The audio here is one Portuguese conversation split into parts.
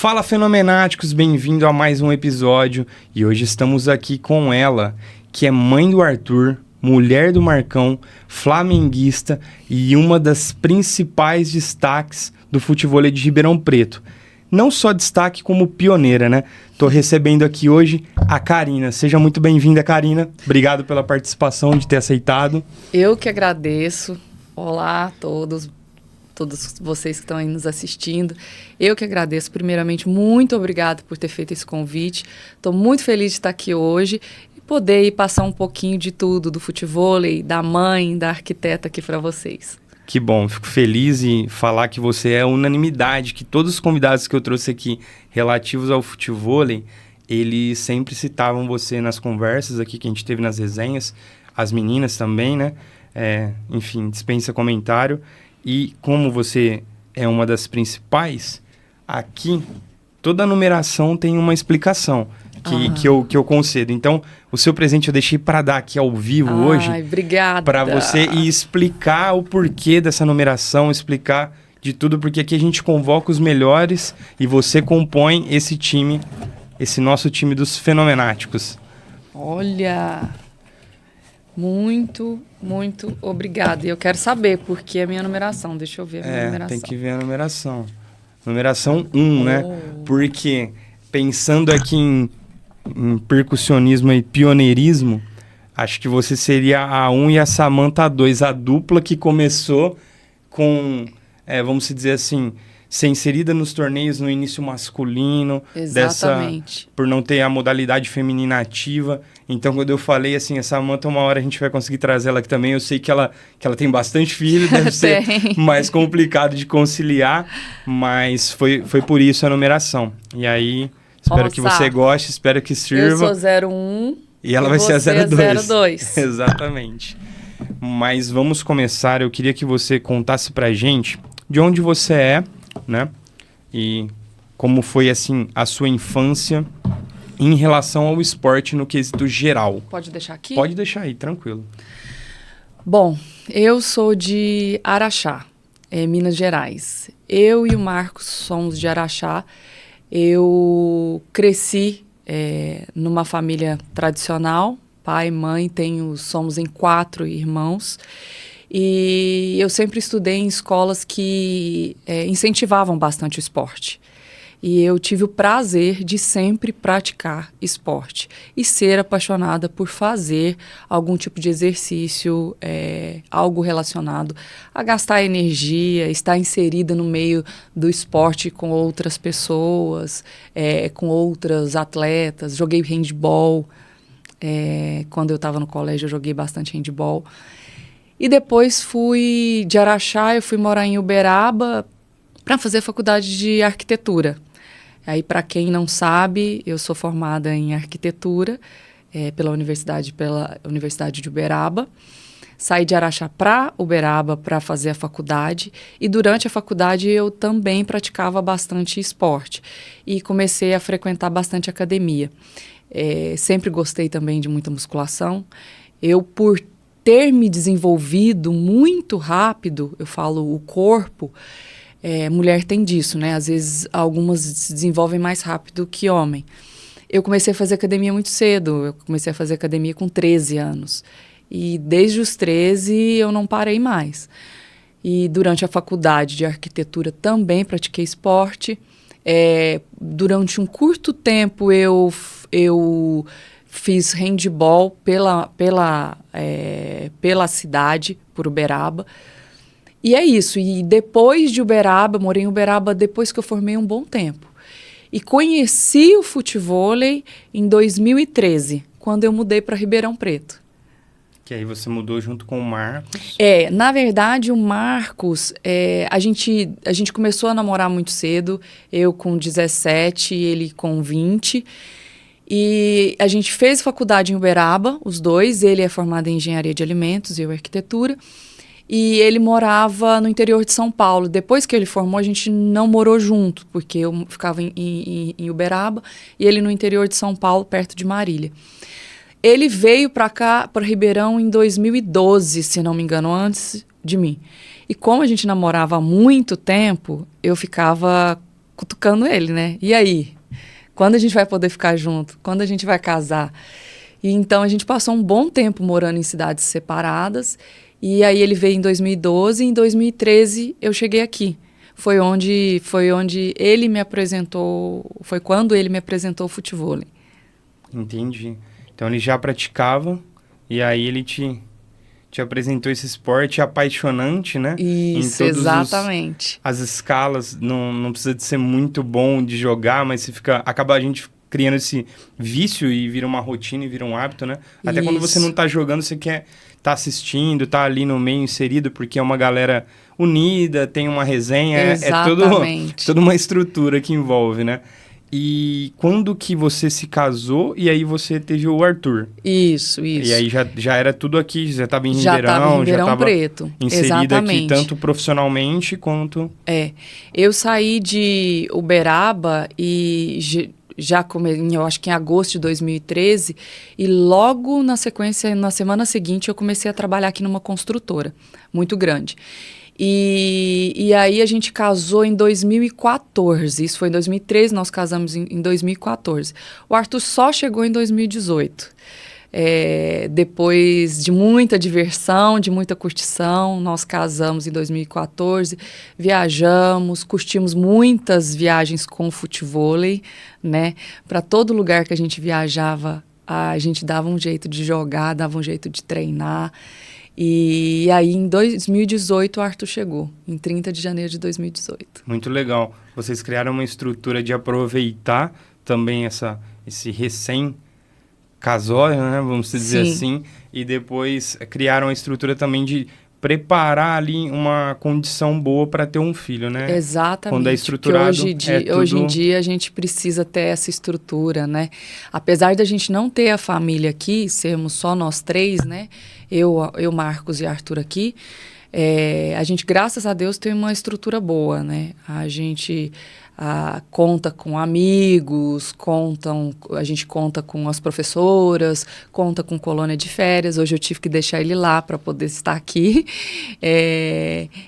Fala, fenomenáticos, bem-vindo a mais um episódio. E hoje estamos aqui com ela, que é mãe do Arthur, mulher do Marcão, flamenguista e uma das principais destaques do futevôlei de Ribeirão Preto. Não só destaque, como pioneira, né? Tô recebendo aqui hoje a Karina. Seja muito bem-vinda, Karina. Obrigado pela participação, de ter aceitado. Eu que agradeço. Olá a todos vocês que estão aí nos assistindo. Eu que agradeço. Primeiramente, muito obrigado por ter feito esse convite. Estou muito feliz de estar aqui hoje e poder passar um pouquinho de tudo, do futevôlei, da mãe, da arquiteta aqui para vocês. Que bom, fico feliz em falar que você é unanimidade, que todos os convidados que eu trouxe aqui relativos ao futevôlei, eles sempre citavam você nas conversas aqui que a gente teve nas resenhas, as meninas também, né? Enfim, dispensa comentário. E como você é uma das principais, aqui toda a numeração tem uma explicação que eu concedo. Então, o seu presente eu deixei para dar aqui ao vivo hoje. Obrigada. Para você e explicar o porquê dessa numeração, explicar de tudo, porque aqui a gente convoca os melhores e você compõe esse time, esse nosso time dos fenomenáticos. Olha, muito obrigada. E eu quero saber por que a minha numeração. Deixa eu ver a minha numeração. Tem que ver a numeração. Numeração 1, né? Porque pensando aqui em percussionismo e pioneirismo, acho que você seria a 1 e a Samantha a 2, a dupla que começou com, vamos dizer assim, ser inserida nos torneios no início masculino. Exatamente. Por não ter a modalidade feminina ativa. Então, quando eu falei assim, a Samantha, uma hora a gente vai conseguir trazer ela aqui também. Eu sei que ela tem bastante filho, deve ser mais complicado de conciliar, mas foi por isso a numeração. E aí, espero que você goste, espero que sirva. Eu sou 01 e ela vai ser a 02. 02. Exatamente. Mas vamos começar. Eu queria que você contasse pra gente de onde você é, né? E como foi, assim, a sua infância em relação ao esporte no quesito geral. Pode deixar aqui? Pode deixar aí, tranquilo. Bom, eu sou de Araxá, Minas Gerais. Eu e o Marcos somos de Araxá. Eu cresci numa família tradicional, pai, mãe, somos em 4 irmãos. E eu sempre estudei em escolas que incentivavam bastante o esporte. E eu tive o prazer de sempre praticar esporte e ser apaixonada por fazer algum tipo de exercício, algo relacionado a gastar energia, estar inserida no meio do esporte com outras pessoas, com outros atletas. Joguei handball. Quando eu estava no colégio, eu joguei bastante handball. E depois fui de Araxá, eu fui morar em Uberaba para fazer faculdade de arquitetura. Aí, para quem não sabe, eu sou formada em arquitetura pela Universidade de Uberaba. Saí de Araxá para Uberaba para fazer a faculdade. E durante a faculdade eu também praticava bastante esporte. E comecei a frequentar bastante academia. Sempre gostei também de muita musculação. Eu, por ter me desenvolvido muito rápido, eu falo o corpo... mulher tem disso, né? Às vezes, algumas se desenvolvem mais rápido que homem. Eu comecei a fazer academia muito cedo. Eu comecei a fazer academia com 13 anos. E desde os 13, eu não parei mais. E durante a faculdade de arquitetura também pratiquei esporte. Durante um curto tempo, eu fiz handball pela cidade, por Uberaba. E é isso, e depois de Uberaba, morei em Uberaba depois que eu formei um bom tempo. E conheci o futevôlei em 2013, quando eu mudei para Ribeirão Preto. Que aí você mudou junto com o Marcos. Na verdade, o Marcos, a gente começou a namorar muito cedo, eu com 17, ele com 20. E a gente fez faculdade em Uberaba, os dois, ele é formado em engenharia de alimentos e eu arquitetura. E ele morava no interior de São Paulo. Depois que ele formou, a gente não morou junto, porque eu ficava em Uberaba e ele no interior de São Paulo, perto de Marília. Ele veio para cá, para Ribeirão, em 2012, se não me engano, antes de mim. E como a gente namorava há muito tempo, eu ficava cutucando ele, né? E aí? Quando a gente vai poder ficar junto? Quando a gente vai casar? E então a gente passou um bom tempo morando em cidades separadas. E aí ele veio em 2012 e em 2013 eu cheguei aqui. Foi onde ele me apresentou, foi quando ele me apresentou o futevôlei. Entendi. Então ele já praticava e aí ele te apresentou esse esporte apaixonante, né? Isso, exatamente. As escalas, não precisa de ser muito bom de jogar, mas acaba a gente criando esse vício e vira uma rotina e vira um hábito, né? Até Isso. quando você não tá jogando, você quer tá assistindo, tá ali no meio inserido, porque é uma galera unida, tem uma resenha, Exatamente. é toda uma estrutura que envolve, né? E quando que você se casou e aí você teve o Arthur? Isso. E aí já era tudo aqui, já estava em Já Ribeirão, estava em Ribeirão já estava Preto. inserido aqui Exatamente. tanto profissionalmente quanto... Eu saí de Uberaba e eu acho que em agosto de 2013, e logo na sequência, na semana seguinte, eu comecei a trabalhar aqui numa construtora muito grande. E aí a gente casou em 2014, isso foi em 2013, nós casamos em 2014. O Arthur só chegou em 2018. Depois de muita diversão, de muita curtição, nós casamos em 2014, viajamos, curtimos muitas viagens com o futevôlei, né? Para todo lugar que a gente viajava, a gente dava um jeito de jogar, dava um jeito de treinar. E aí, em 2018, o Arthur chegou, em 30 de janeiro de 2018. Muito legal. Vocês criaram uma estrutura de aproveitar também esse recém-casório, né? Vamos dizer assim. E depois criaram a estrutura também de preparar ali uma condição boa para ter um filho, né? Exatamente. Quando é estruturado, hoje em dia a gente precisa ter essa estrutura, né? Apesar da gente não ter a família aqui, sermos só nós três, né? Eu, Marcos e Arthur aqui, a gente, graças a Deus, tem uma estrutura boa, né? A gente conta com amigos, a gente conta com as professoras, conta com colônia de férias. Hoje eu tive que deixar ele lá para poder estar aqui.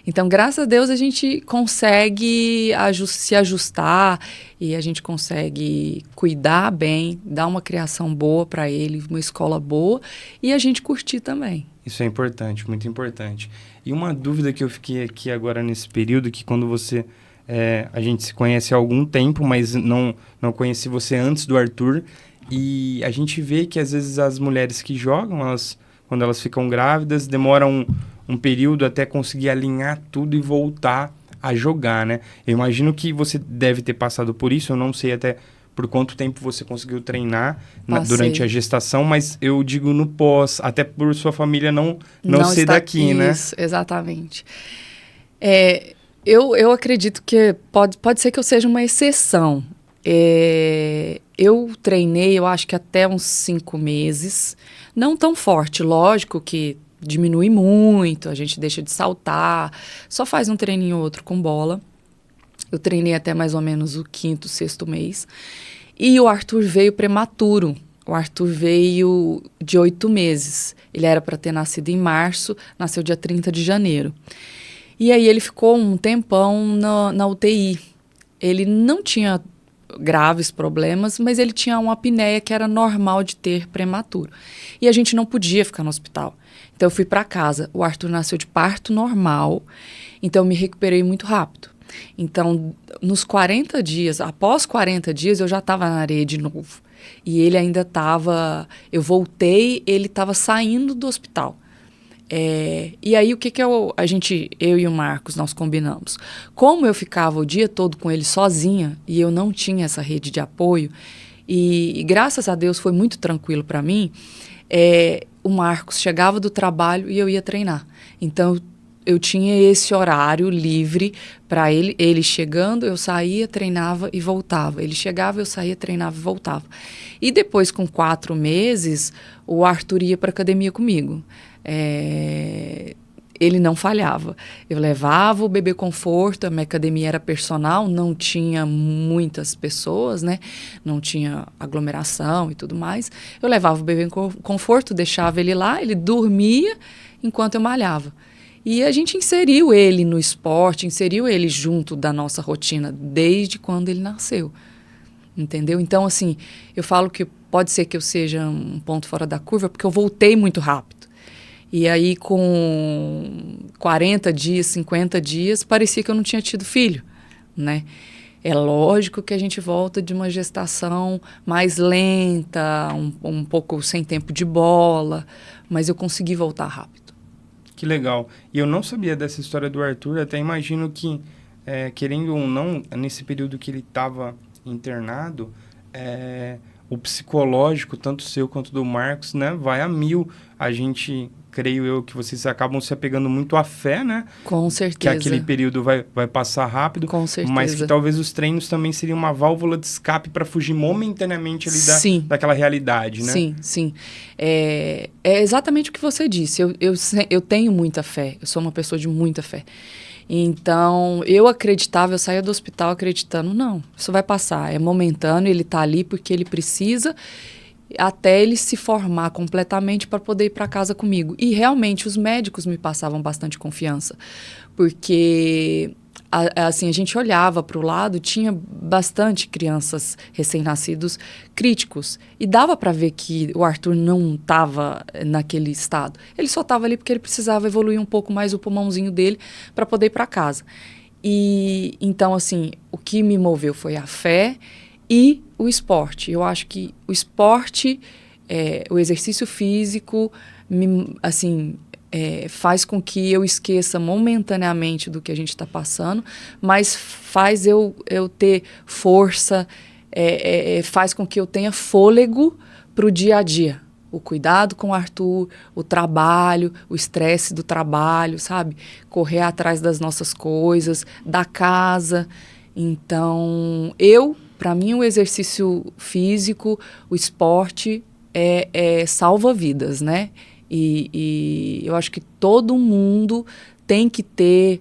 Então, graças a Deus, a gente consegue se ajustar e a gente consegue cuidar bem, dar uma criação boa para ele, uma escola boa e a gente curtir também. Isso é importante, muito importante. E uma dúvida que eu fiquei aqui agora nesse período, que quando você... a gente se conhece há algum tempo, mas não conheci você antes do Arthur. E a gente vê que às vezes as mulheres que jogam, quando elas ficam grávidas, demoram um período até conseguir alinhar tudo e voltar a jogar, né? Eu imagino que você deve ter passado por isso, eu não sei até por quanto tempo você conseguiu treinar durante a gestação, mas eu digo no pós, até por sua família não ser daqui, né? Isso, exatamente. Eu acredito que pode ser que eu seja uma exceção. Eu treinei, eu acho que até uns 5 meses. Não tão forte, lógico que diminui muito, a gente deixa de saltar, só faz um treininho ou outro com bola. Eu treinei até mais ou menos o 5º, 6º mês. E o Arthur veio prematuro. O Arthur veio de 8 meses. Ele era para ter nascido em março, nasceu dia 30 de janeiro. E aí ele ficou um tempão na UTI. Ele não tinha graves problemas, mas ele tinha uma apneia que era normal de ter prematuro. E a gente não podia ficar no hospital. Então eu fui para casa. O Arthur nasceu de parto normal, então eu me recuperei muito rápido. Então, nos 40 dias, após 40 dias, eu já estava na areia de novo. E ele ainda estava... Eu voltei, ele estava saindo do hospital. E aí, o que eu e o Marcos, nós combinamos? Como eu ficava o dia todo com ele sozinha e eu não tinha essa rede de apoio, e graças a Deus foi muito tranquilo para mim, o Marcos chegava do trabalho e eu ia treinar. Então, eu tinha esse horário livre para ele. Ele chegando, eu saía, treinava e voltava. Ele chegava, eu saía, treinava e voltava. E depois, com 4 meses, o Arthur ia para a academia comigo. Ele não falhava. Eu levava o bebê conforto, a minha academia era personal, não tinha muitas pessoas, né? Não tinha aglomeração e tudo mais. Eu levava o bebê conforto, deixava ele lá, ele dormia enquanto eu malhava. E a gente inseriu ele no esporte, inseriu ele junto da nossa rotina desde quando ele nasceu. Entendeu? Então, assim, eu falo que pode ser que eu seja um ponto fora da curva, porque eu voltei muito rápido. E aí, com 40 dias, 50 dias, parecia que eu não tinha tido filho, né? É lógico que a gente volta de uma gestação mais lenta, um pouco sem tempo de bola, mas eu consegui voltar rápido. Que legal. E eu não sabia dessa história do Arthur, até imagino que, querendo ou não, nesse período que ele estava internado, o psicológico, tanto seu quanto do Marcos, né, vai a mil. A gente, creio eu, que vocês acabam se apegando muito à fé, né? Com certeza. Que aquele período vai passar rápido. Com certeza. Mas que talvez os treinos também seriam uma válvula de escape para fugir momentaneamente ali daquela realidade, né? Sim, sim. É exatamente o que você disse. Eu tenho muita fé. Eu sou uma pessoa de muita fé. Então, eu saía do hospital acreditando, não, isso vai passar, é momentâneo, ele está ali porque ele precisa, até ele se formar completamente para poder ir para casa comigo. E realmente os médicos me passavam bastante confiança, porque assim, a gente olhava para o lado, tinha bastante crianças recém-nascidos críticos. E dava para ver que o Arthur não estava naquele estado. Ele só estava ali porque ele precisava evoluir um pouco mais o pulmãozinho dele para poder ir para casa. E então, assim, o que me moveu foi a fé e o esporte. Eu acho que o esporte, o exercício físico, faz com que eu esqueça momentaneamente do que a gente está passando, mas faz eu ter força, faz com que eu tenha fôlego para o dia a dia. O cuidado com o Arthur, o trabalho, o estresse do trabalho, sabe? Correr atrás das nossas coisas, da casa. Então, para mim, o exercício físico, o esporte salva vidas, né? E eu acho que todo mundo tem que ter,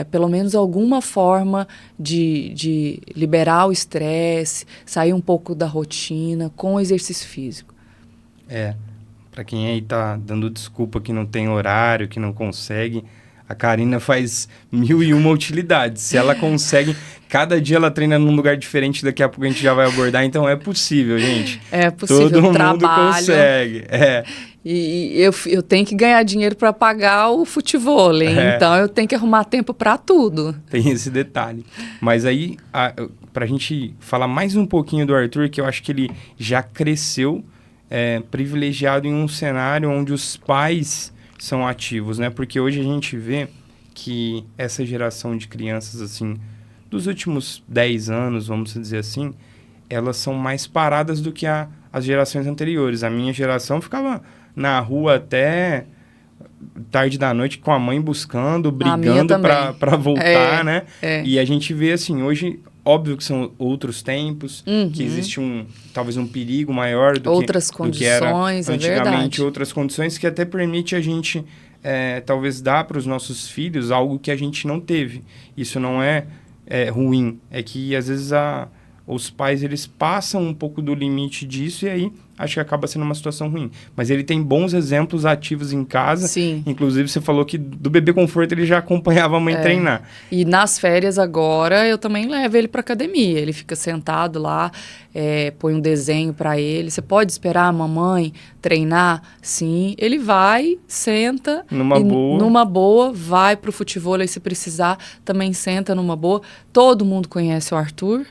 pelo menos, alguma forma de liberar o estresse, sair um pouco da rotina com o exercício físico. Para quem aí tá dando desculpa que não tem horário, que não consegue, a Karina faz 1001 utilidades. Se ela consegue, cada dia ela treina num lugar diferente, daqui a pouco a gente já vai abordar, então é possível, gente. É possível, todo mundo trabalho, consegue. E eu tenho que ganhar dinheiro para pagar o futevôlei, então eu tenho que arrumar tempo para tudo. Tem esse detalhe. Mas aí, para a gente falar mais um pouquinho do Arthur, que eu acho que ele já cresceu privilegiado em um cenário onde os pais são ativos, né? Porque hoje a gente vê que essa geração de crianças, assim, dos últimos 10 anos, vamos dizer assim, elas são mais paradas do que as gerações anteriores. A minha geração ficava na rua até tarde da noite com a mãe buscando, brigando para voltar, né? E a gente vê assim, hoje, óbvio que são outros tempos, que existe talvez um perigo maior do que era antigamente, outras condições que até permite a gente talvez dar para os nossos filhos algo que a gente não teve. Isso não é ruim, é que às vezes os pais eles passam um pouco do limite disso e aí acho que acaba sendo uma situação ruim. Mas ele tem bons exemplos ativos em casa. Sim. Inclusive, você falou que do bebê conforto ele já acompanhava a mãe treinar. E nas férias agora, eu também levo ele para academia. Ele fica sentado lá, põe um desenho para ele. Você pode esperar a mamãe treinar? Sim. Ele vai, senta. Numa boa, vai pro futevôlei se precisar. Também senta numa boa. Todo mundo conhece o Arthur.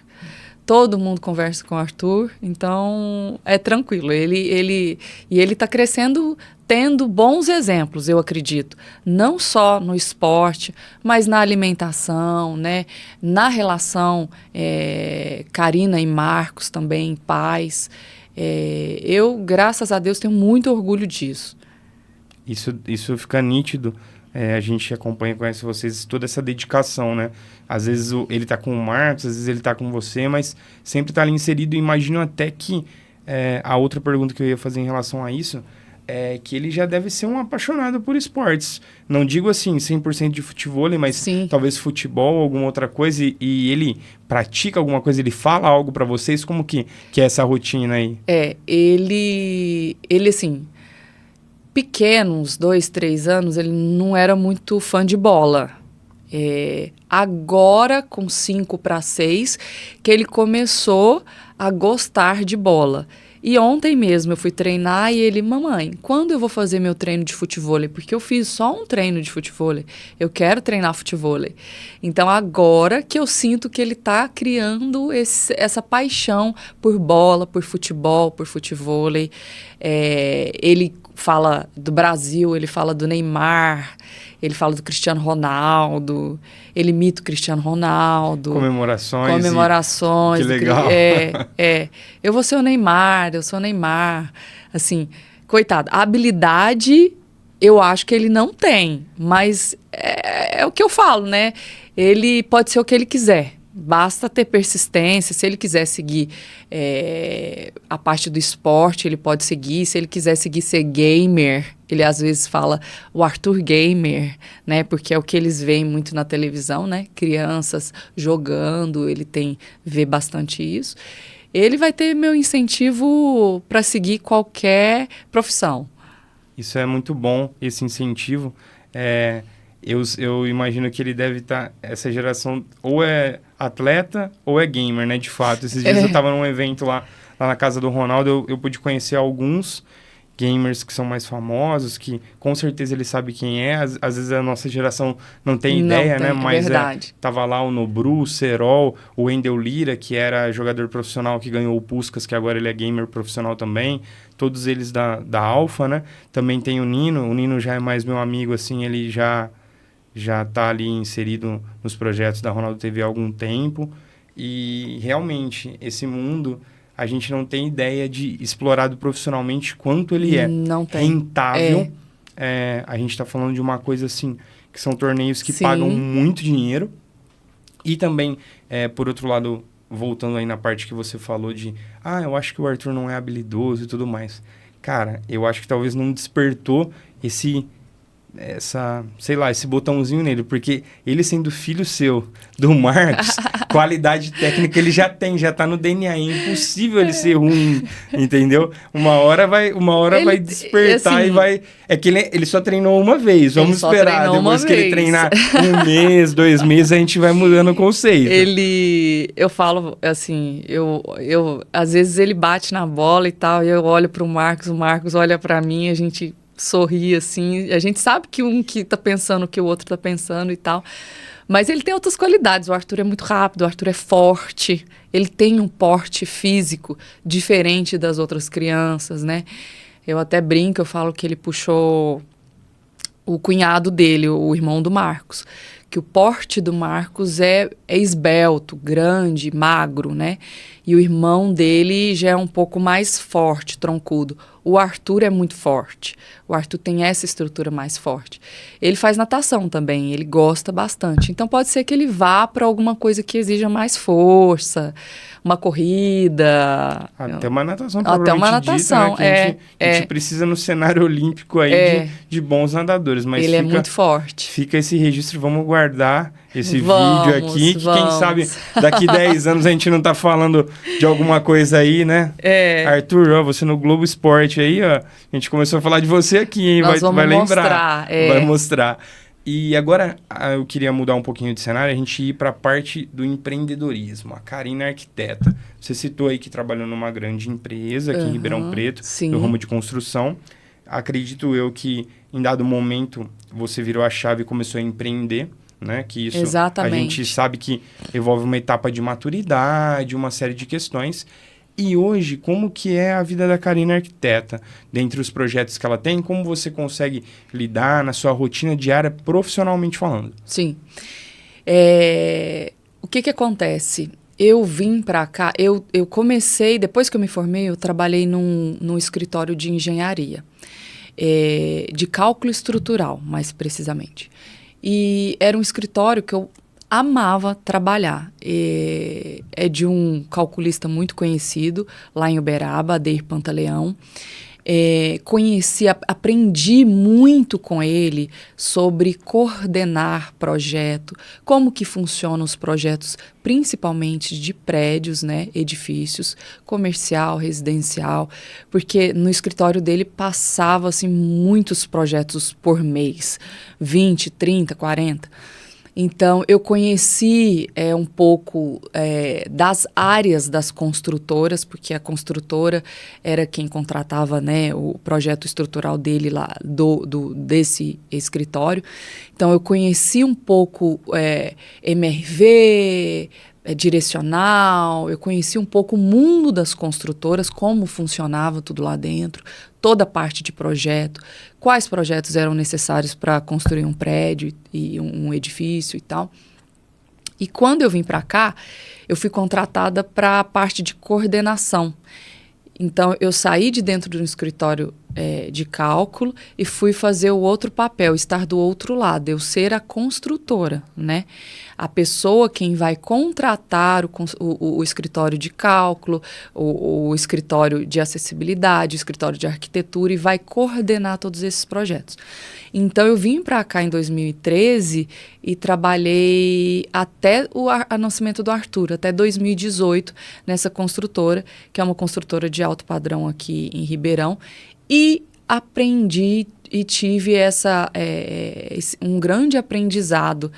Todo mundo conversa com o Arthur, então é tranquilo. Ele está crescendo tendo bons exemplos, eu acredito. Não só no esporte, mas na alimentação, né? Na relação Karina e Marcos também, pais. Eu, graças a Deus, tenho muito orgulho disso. Isso fica nítido. A gente acompanha, conhece vocês, toda essa dedicação, né? Às vezes ele tá com o Marcos, às vezes ele tá com você, mas sempre tá ali inserido. Imagino até que a outra pergunta que eu ia fazer em relação a isso é que ele já deve ser um apaixonado por esportes. Não digo assim 100% de futevôlei, mas Sim. Talvez futebol, alguma outra coisa. E ele pratica alguma coisa, ele fala algo para vocês? Como que é essa rotina aí? Ele assim... pequeno, uns 2, 3 anos, ele não era muito fã de bola. Agora, com 5 para 6, que ele começou a gostar de bola. E ontem mesmo eu fui treinar e ele, mamãe, quando eu vou fazer meu treino de futevôlei? Porque eu fiz só um treino de futevôlei. Eu quero treinar futevôlei. Então, agora que eu sinto que ele está criando essa paixão por bola, por futebol, por futevôlei. Ele fala do Brasil, ele fala do Neymar, ele fala do Cristiano Ronaldo, ele imita o Cristiano Ronaldo. Comemorações. Que legal. Eu vou ser o Neymar, eu sou o Neymar. Assim, coitado, a habilidade eu acho que ele não tem, mas é o que eu falo, né? Ele pode ser o que ele quiser. Basta ter persistência. Se ele quiser seguir a parte do esporte, ele pode seguir. Se ele quiser seguir ser gamer, ele às vezes fala o Arthur Gamer, né? Porque é o que eles veem muito na televisão, né? Crianças jogando, ele vê bastante isso. Ele vai ter meu incentivo para seguir qualquer profissão. Isso é muito bom, esse incentivo. Eu imagino que ele deve estar... Essa geração ou é atleta ou é gamer, né? De fato. Esses dias eu estava num evento lá na casa do Ronaldo. Eu pude conhecer alguns gamers que são mais famosos, que com certeza ele sabe quem é. Às vezes a nossa geração não tem ideia, né? Mas tava lá o Nobru, o Serol, o Wendel Lira, que era jogador profissional que ganhou o Puskás, que agora ele é gamer profissional também. Todos eles da Alpha, né? Também tem o Nino já é mais meu amigo, assim, ele já está ali inserido nos projetos da Ronaldo TV há algum tempo. E realmente, esse mundo, a gente não tem ideia de explorado profissionalmente quanto ele é não tem. rentável. A gente está falando de uma coisa assim, que são torneios que pagam muito dinheiro. E também, por outro lado, voltando aí na parte que você falou de eu acho que o Arthur não é habilidoso e tudo mais. Cara, eu acho que talvez não despertou esse botãozinho nele, porque ele sendo filho seu, do Marcos, qualidade técnica ele já tá no DNA, é impossível ele ser ruim, entendeu? Uma hora vai despertar assim, e vai... É que ele só treinou uma vez, vamos esperar, depois que ele treinar 1 mês, 2 meses, a gente vai mudando o conceito. Eu falo assim, às vezes ele bate na bola e tal, e eu olho pro Marcos, o Marcos olha pra mim, a gente sorri assim, a gente sabe que um que tá pensando o que o outro tá pensando e tal, mas ele tem outras qualidades. O Arthur é muito rápido, o Arthur é forte, ele tem um porte físico diferente das outras crianças, né? Eu até brinco, eu falo que ele puxou o cunhado dele, o irmão do Marcos, que o porte do Marcos é esbelto, grande, magro, né? E o irmão dele já é um pouco mais forte, troncudo. O Arthur é muito forte. O Arthur tem essa estrutura mais forte. Ele faz natação também, ele gosta bastante. Então pode ser que ele vá para alguma coisa que exija mais força, uma corrida. Até uma natação, até uma natação, dita, né? Que a gente precisa no cenário olímpico aí de bons nadadores. Mas ele é muito forte. Fica esse registro, vamos guardar esse vídeo aqui, que quem sabe daqui 10 anos a gente não tá falando de alguma coisa aí, né? Arthur, ó, você no Globo Esporte aí, ó, a gente começou a falar de você aqui, hein? Vai lembrar. Vai mostrar. E agora eu queria mudar um pouquinho de cenário, a gente ir para a parte do empreendedorismo. A Karina é arquiteta. Você citou aí que trabalhou numa grande empresa aqui em Ribeirão Preto, no ramo de construção. Acredito eu que em dado momento você virou a chave e começou a empreender, né? Que isso Exatamente. A gente sabe que envolve uma etapa de maturidade, uma série de questões. E hoje, como que é a vida da Karina arquiteta? Dentre os projetos que ela tem, como você consegue lidar na sua rotina diária, profissionalmente falando? Sim. O que acontece? Eu vim para cá, eu comecei, depois que eu me formei, eu trabalhei num escritório de engenharia, de cálculo estrutural, mais precisamente. E era um escritório que eu amava trabalhar. É de um calculista muito conhecido, lá em Uberaba, Adeir Pantaleão. Aprendi muito com ele sobre coordenar projeto, como que funcionam os projetos, principalmente de prédios, né, edifícios, comercial, residencial, porque no escritório dele passava assim, muitos projetos por mês, 20, 30, 40. Então, eu conheci um pouco das áreas das construtoras, porque a construtora era quem contratava, né, o projeto estrutural dele lá, desse escritório. Então, eu conheci um pouco MRV, direcional, eu conheci um pouco o mundo das construtoras, como funcionava tudo lá dentro, toda a parte de projeto, quais projetos eram necessários para construir um prédio e um edifício e tal. E quando eu vim para cá, eu fui contratada para a parte de coordenação. Então, eu saí de dentro de um escritório de cálculo e fui fazer o outro papel, estar do outro lado, eu ser a construtora, né? A pessoa quem vai contratar o escritório de cálculo, o escritório de acessibilidade, o escritório de arquitetura e vai coordenar todos esses projetos. Então, eu vim para cá em 2013 e trabalhei até o nascimento do Arthur, até 2018, nessa construtora, que é uma construtora de alto padrão aqui em Ribeirão, e aprendi e tive um grande aprendizado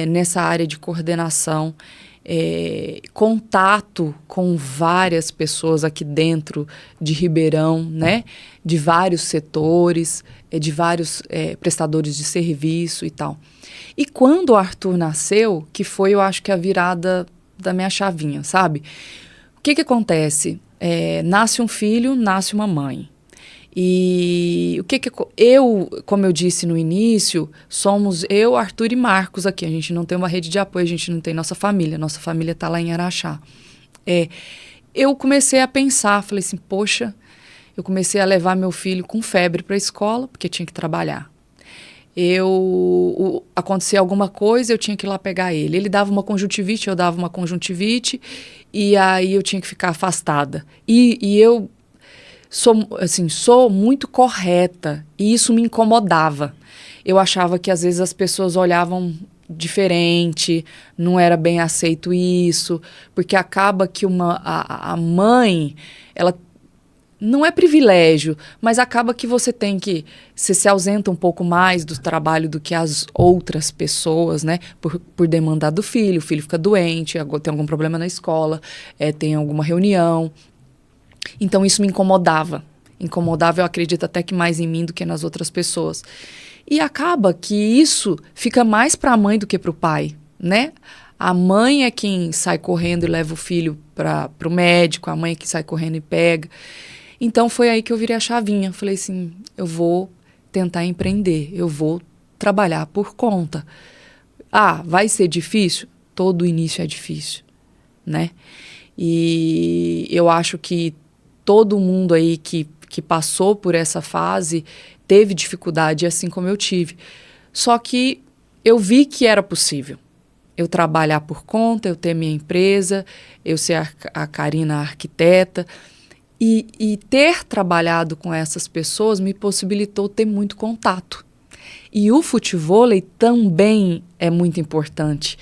nessa área de coordenação, contato com várias pessoas aqui dentro de Ribeirão, né? De vários setores, de vários prestadores de serviço e tal. E quando o Arthur nasceu, que foi, eu acho que a virada da minha chavinha, sabe? O que acontece? Nasce um filho, nasce uma mãe. E como eu disse no início, somos eu, Arthur e Marcos aqui. A gente não tem uma rede de apoio, a gente não tem nossa família está lá em Araxá. Eu comecei a pensar, falei assim, poxa, eu comecei a levar meu filho com febre para a escola, porque tinha que trabalhar. Acontecia alguma coisa, eu tinha que ir lá pegar ele. Ele dava uma conjuntivite, eu dava uma conjuntivite, e aí eu tinha que ficar afastada. E eu sou muito correta, e isso me incomodava. Eu achava que às vezes as pessoas olhavam diferente, não era bem aceito isso, porque acaba que a mãe, ela não é privilégio, mas acaba que você se ausenta um pouco mais do trabalho do que as outras pessoas, né? Por demandar do filho, o filho fica doente, tem algum problema na escola, tem alguma reunião. Então, isso me incomodava. Incomodava, eu acredito, até que mais em mim do que nas outras pessoas. E acaba que isso fica mais para a mãe do que para o pai, né? A mãe é quem sai correndo e leva o filho para o médico, a mãe é que sai correndo e pega. Então, foi aí que eu virei a chavinha. Falei assim, eu vou tentar empreender, eu vou trabalhar por conta. Vai ser difícil? Todo início é difícil, né? E eu acho que todo mundo aí que passou por essa fase teve dificuldade, assim como eu tive. Só que eu vi que era possível. Eu trabalhar por conta, eu ter minha empresa, eu ser a Karina arquiteta. E ter trabalhado com essas pessoas me possibilitou ter muito contato. E o futevôlei também é muito importante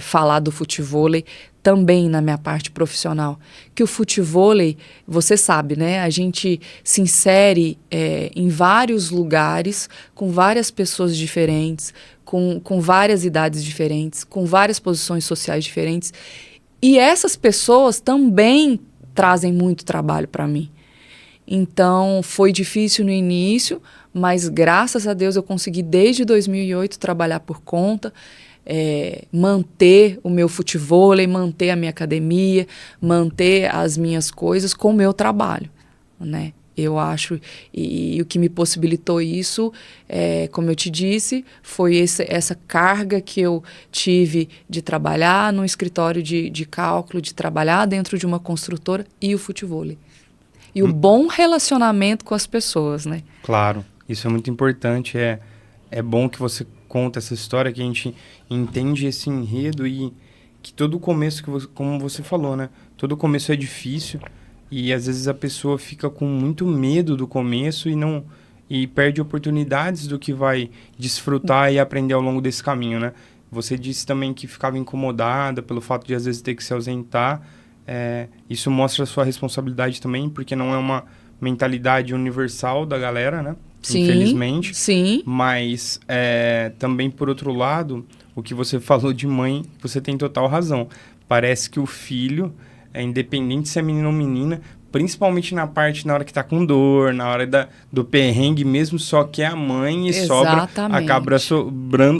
falar do futevôlei também na minha parte profissional. Que o futevôlei, você sabe, né? A gente se insere em vários lugares, com várias pessoas diferentes, com várias idades diferentes, com várias posições sociais diferentes. E essas pessoas também trazem muito trabalho para mim. Então, foi difícil no início, mas graças a Deus eu consegui desde 2008 trabalhar por conta, manter o meu futevôlei, manter a minha academia, manter as minhas coisas com o meu trabalho, né? Eu acho, e o que me possibilitou isso, como eu te disse, foi essa carga que eu tive de trabalhar num escritório de cálculo, de trabalhar dentro de uma construtora e o futevôlei. E o bom relacionamento com as pessoas, né? Claro, isso é muito importante. É bom que você conta essa história, que a gente entende esse enredo e que todo começo, como você falou, né? Todo começo é difícil. E às vezes a pessoa fica com muito medo do começo e perde oportunidades do que vai desfrutar e aprender ao longo desse caminho, né? Você disse também que ficava incomodada pelo fato de às vezes ter que se ausentar. Isso mostra a sua responsabilidade também, porque não é uma mentalidade universal da galera, né? Sim, infelizmente. Sim. Mas também, por outro lado, o que você falou de mãe, você tem total razão. Parece que o filho, independente se é menino ou menina, principalmente na hora que tá com dor, na hora do perrengue mesmo, só que é a mãe e Exatamente.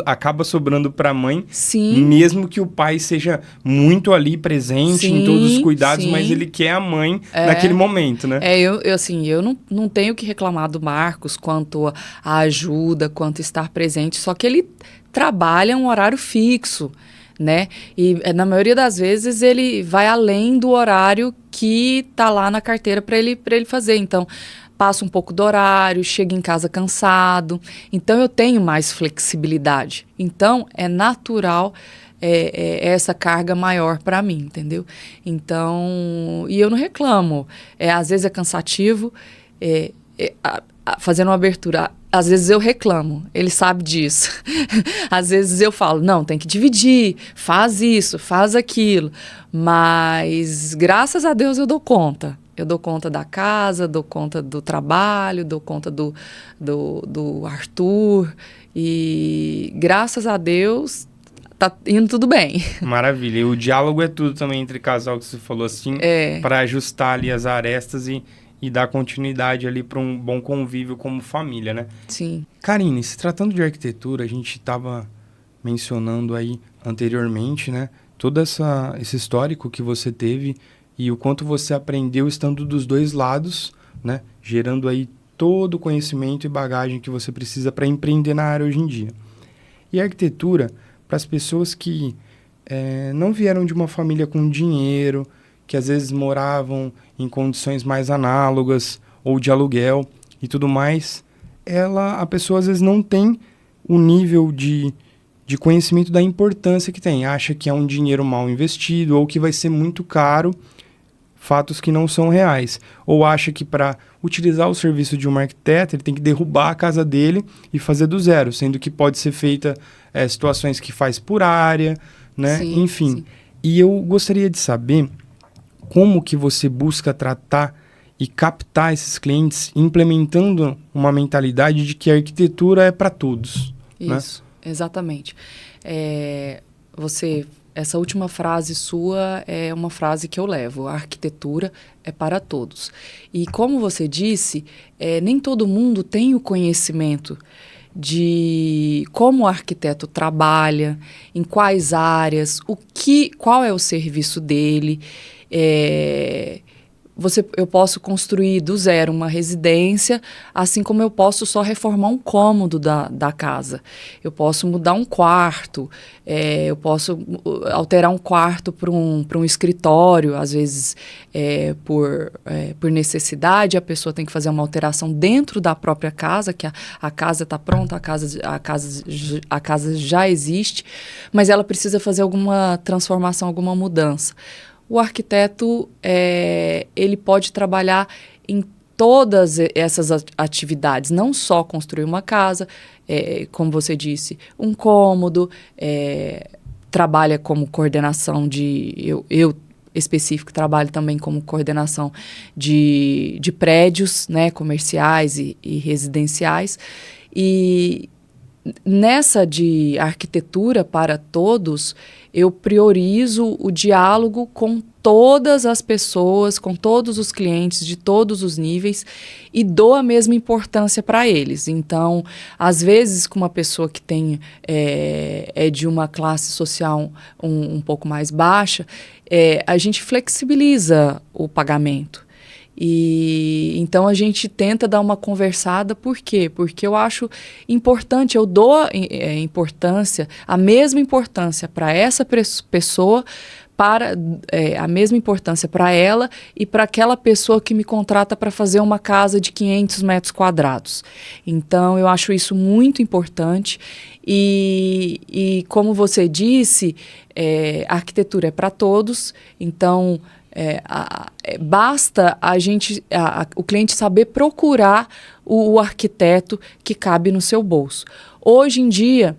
acaba sobrando para a mãe, Sim. mesmo que o pai seja muito ali presente em todos os cuidados, mas ele quer a mãe naquele momento, né? Eu não tenho que reclamar do Marcos quanto a ajuda, quanto estar presente, só que ele trabalha um horário fixo, né? E na maioria das vezes ele vai além do horário que tá lá na carteira para ele fazer. Então, passa um pouco do horário, chega em casa cansado. Então, eu tenho mais flexibilidade. Então, é natural essa carga maior para mim, entendeu? Então, e eu não reclamo. Às vezes é cansativo. Fazendo uma abertura, às vezes eu reclamo, ele sabe disso. Às vezes eu falo, não, tem que dividir, faz isso, faz aquilo. Mas, graças a Deus, eu dou conta. Eu dou conta da casa, dou conta do trabalho, dou conta do Arthur. E, graças a Deus, tá indo tudo bem. Maravilha. E o diálogo é tudo também entre casal, que você falou assim, para ajustar ali as arestas e dar continuidade ali para um bom convívio como família, né? Sim. Karine, se tratando de arquitetura, a gente estava mencionando aí anteriormente, né? Todo esse histórico que você teve e o quanto você aprendeu estando dos dois lados, né? Gerando aí todo o conhecimento e bagagem que você precisa para empreender na área hoje em dia. E a arquitetura, para as pessoas que não vieram de uma família com dinheiro, que às vezes moravam em condições mais análogas ou de aluguel e tudo mais, a pessoa às vezes não tem o nível de conhecimento da importância que tem. Acha que é um dinheiro mal investido ou que vai ser muito caro, fatos que não são reais. Ou acha que para utilizar o serviço de um arquiteto, ele tem que derrubar a casa dele e fazer do zero, sendo que pode ser feita situações que faz por área, né? Sim, enfim. sim. E eu gostaria de saber como que você busca tratar e captar esses clientes implementando uma mentalidade de que a arquitetura é para todos. Isso, né? Exatamente. Essa última frase sua é uma frase que eu levo. A arquitetura é para todos. E como você disse, nem todo mundo tem o conhecimento de como o arquiteto trabalha, em quais áreas, qual é o serviço dele. Eu posso construir do zero uma residência, assim como eu posso só reformar um cômodo da casa. Eu posso mudar um quarto, eu posso alterar um quarto para um escritório. Às vezes, por necessidade, a pessoa tem que fazer uma alteração dentro da própria casa, que a casa está pronta, a casa já existe, mas ela precisa fazer alguma transformação, alguma mudança. O arquiteto, ele pode trabalhar em todas essas atividades, não só construir uma casa, como você disse, um cômodo, trabalha como coordenação eu específico, trabalho também como coordenação de prédios, né, comerciais e residenciais. E nessa de arquitetura para todos, eu priorizo o diálogo com todas as pessoas, com todos os clientes de todos os níveis e dou a mesma importância para eles. Então, às vezes, com uma pessoa que tem de uma classe social um pouco mais baixa, a gente flexibiliza o pagamento. E então a gente tenta dar uma conversada. Por quê? Porque eu acho importante, eu dou a mesma importância para essa pessoa, a mesma importância para ela e para aquela pessoa que me contrata para fazer uma casa de 500 metros quadrados. Então, eu acho isso muito importante. E como você disse, a arquitetura é para todos. Então, Basta o cliente saber procurar o arquiteto que cabe no seu bolso. Hoje em dia,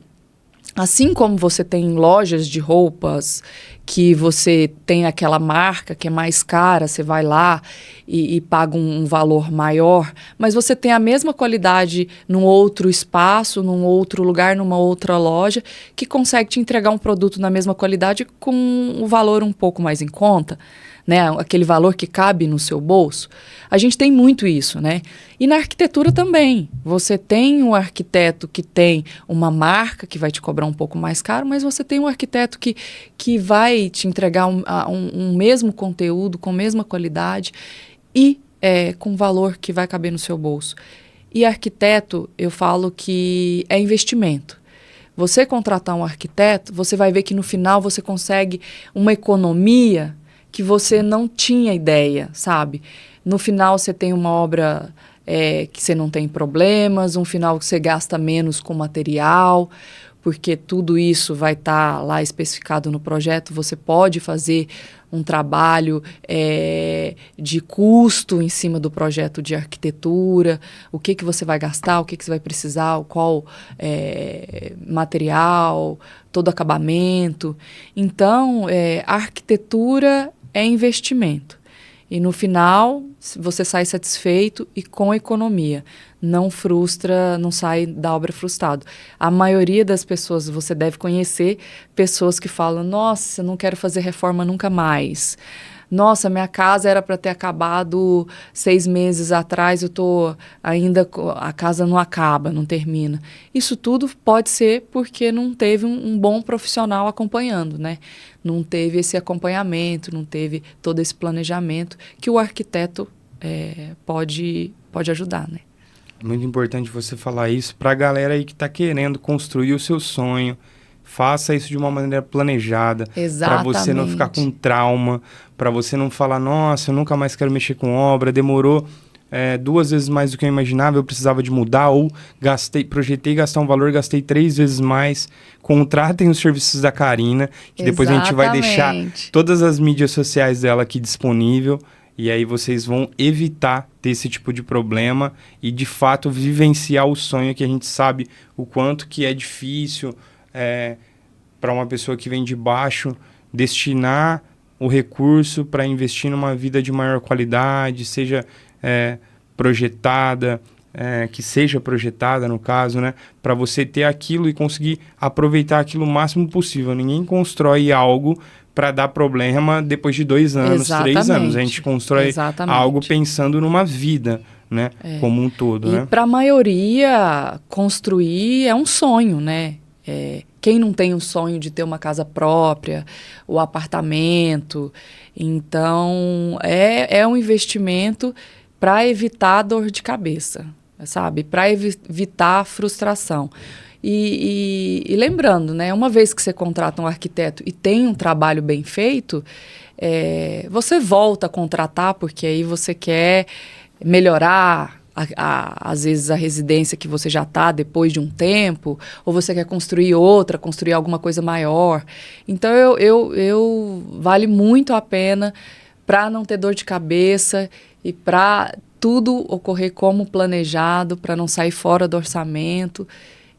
assim como você tem lojas de roupas que você tem aquela marca que é mais cara, você vai lá e paga um valor maior, mas você tem a mesma qualidade num outro espaço, num outro lugar, numa outra loja, que consegue te entregar um produto na mesma qualidade com um valor um pouco mais em conta, né? Aquele valor que cabe no seu bolso. A gente tem muito isso, né? E na arquitetura também. Você tem um arquiteto que tem uma marca que vai te cobrar um pouco mais caro, mas você tem um arquiteto que vai te entregar um mesmo conteúdo, com a mesma qualidade e com valor que vai caber no seu bolso. E arquiteto, eu falo que é investimento. Você contratar um arquiteto, você vai ver que no final você consegue uma economia que você não tinha ideia, sabe? No final você tem uma obra que você não tem problemas, um final que você gasta menos com material, porque tudo isso vai estar lá especificado no projeto. Você pode fazer um trabalho de custo em cima do projeto de arquitetura, o que você vai gastar, o que você vai precisar, qual material, todo acabamento. Então, a arquitetura é investimento. E no final, você sai satisfeito e com economia. Não frustra, não sai da obra frustrado. A maioria das pessoas, você deve conhecer pessoas que falam: nossa, eu não quero fazer reforma nunca mais. Nossa, minha casa era para ter acabado 6 meses atrás, eu tô ainda, a casa não acaba, não termina. Isso tudo pode ser porque não teve um bom profissional acompanhando, né? Não teve esse acompanhamento, não teve todo esse planejamento que o arquiteto pode ajudar, né? Muito importante você falar isso para a galera aí que está querendo construir o seu sonho. Faça isso de uma maneira planejada, para você não ficar com trauma, para você não falar: nossa, eu nunca mais quero mexer com obra, demorou 2 vezes mais do que eu imaginava, eu precisava de mudar, ou projetei gastar um valor, gastei 3 vezes mais. Contratem os serviços da Karina, que depois a gente vai deixar todas as mídias sociais dela aqui disponível, e aí vocês vão evitar ter esse tipo de problema e, de fato, vivenciar o sonho, que a gente sabe o quanto que é difícil para uma pessoa que vem de baixo destinar o recurso para investir numa vida de maior qualidade, seja projetada, que seja projetada no caso, né? Para você ter aquilo e conseguir aproveitar aquilo o máximo possível. Ninguém constrói algo para dar problema depois de 2 anos, 3 anos. A gente constrói algo pensando numa vida, né? Como um todo, né? E para a maioria, construir é um sonho, né? Quem não tem o sonho de ter uma casa própria, o apartamento? Então, é um investimento para evitar dor de cabeça, sabe? Para evitar frustração. E lembrando, né? Uma vez que você contrata um arquiteto e tem um trabalho bem feito, você volta a contratar porque aí você quer melhorar às vezes a residência que você já está depois de um tempo, ou você quer construir outra, construir alguma coisa maior. Então, vale muito a pena para não ter dor de cabeça e para tudo ocorrer como planejado, para não sair fora do orçamento.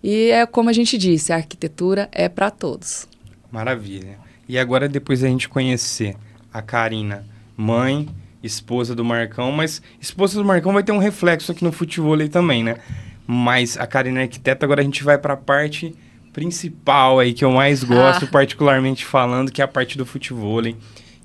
E como a gente disse, a arquitetura é para todos. Maravilha. E agora, depois da gente conhecer a Karina, mãe, esposa do Marcão, mas esposa do Marcão vai ter um reflexo aqui no futevôlei também, né? Mas a Karina é arquiteta, agora a gente vai para a parte principal aí, que eu mais gosto, particularmente falando, que é a parte do futevôlei,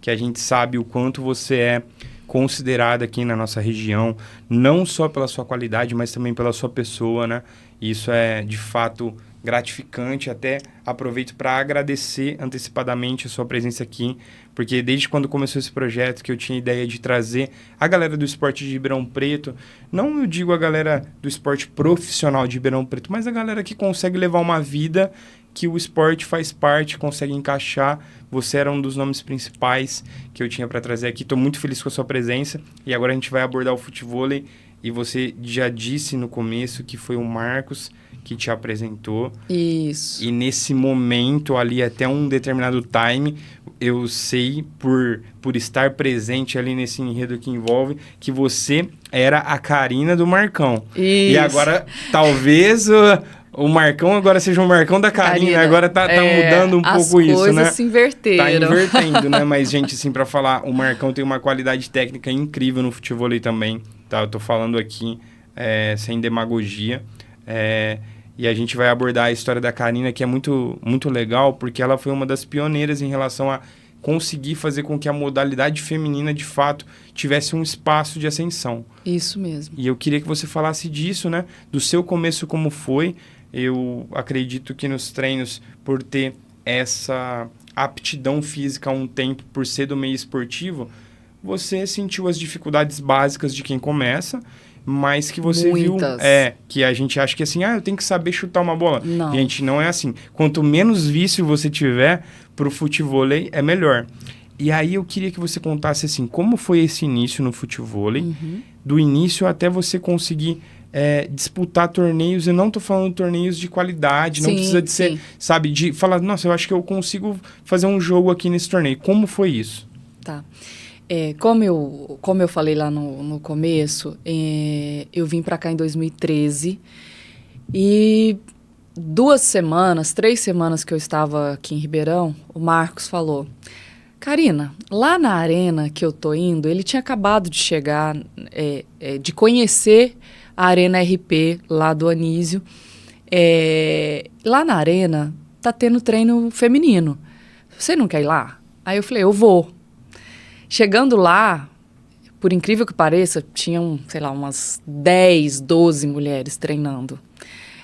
que a gente sabe o quanto você é considerada aqui na nossa região, não só pela sua qualidade, mas também pela sua pessoa, né? Isso é, de fato, gratificante. Até aproveito para agradecer antecipadamente a sua presença aqui, porque desde quando começou esse projeto que eu tinha ideia de trazer a galera do esporte de Ribeirão Preto, não eu digo a galera do esporte profissional de Ribeirão Preto, mas a galera que consegue levar uma vida que o esporte faz parte, consegue encaixar. Você era um dos nomes principais que eu tinha para trazer aqui. Estou muito feliz com a sua presença e agora a gente vai abordar o futevôlei E você já disse no começo que foi o Marcos que te apresentou. Isso. E nesse momento ali, até um determinado time, eu sei, por estar presente ali nesse enredo que envolve, que você era a Karina do Marcão. Isso. E agora, talvez o Marcão agora seja o Marcão da Karina. Agora tá mudando um pouco isso, né? As coisas se inverteram. Tá invertendo, né? Mas, gente, assim, pra falar, o Marcão tem uma qualidade técnica incrível no futevôlei também, tá? Eu tô falando aqui sem demagogia. E a gente vai abordar a história da Karina, que é muito, muito legal, porque ela foi uma das pioneiras em relação a conseguir fazer com que a modalidade feminina, de fato, tivesse um espaço de ascensão. Isso mesmo. E eu queria que você falasse disso, né? Do seu começo, como foi. Eu acredito que nos treinos, por ter essa aptidão física há um tempo, por ser do meio esportivo, você sentiu as dificuldades básicas de quem começa, mas que você Muitas. viu... que a gente acha que assim, eu tenho que saber chutar uma bola. Não. Gente, não é assim. Quanto menos vício você tiver pro futevôlei, é melhor. E aí eu queria que você contasse assim, como foi esse início no futevôlei, do início até você conseguir disputar torneios, e não tô falando torneios de qualidade, não precisa de ser, sabe, de falar, nossa, eu acho que eu consigo fazer um jogo aqui nesse torneio. Como foi isso? Tá. Como eu falei lá no começo, eu vim para cá em 2013 e 3 semanas que eu estava aqui em Ribeirão, o Marcos falou: Karina, lá na arena que eu tô indo, ele tinha acabado de chegar, de conhecer a Arena RP lá do Anísio. Lá na arena tá tendo treino feminino. Você não quer ir lá? Aí eu falei, eu vou. Chegando lá, por incrível que pareça, tinham, sei lá, umas 10, 12 mulheres treinando.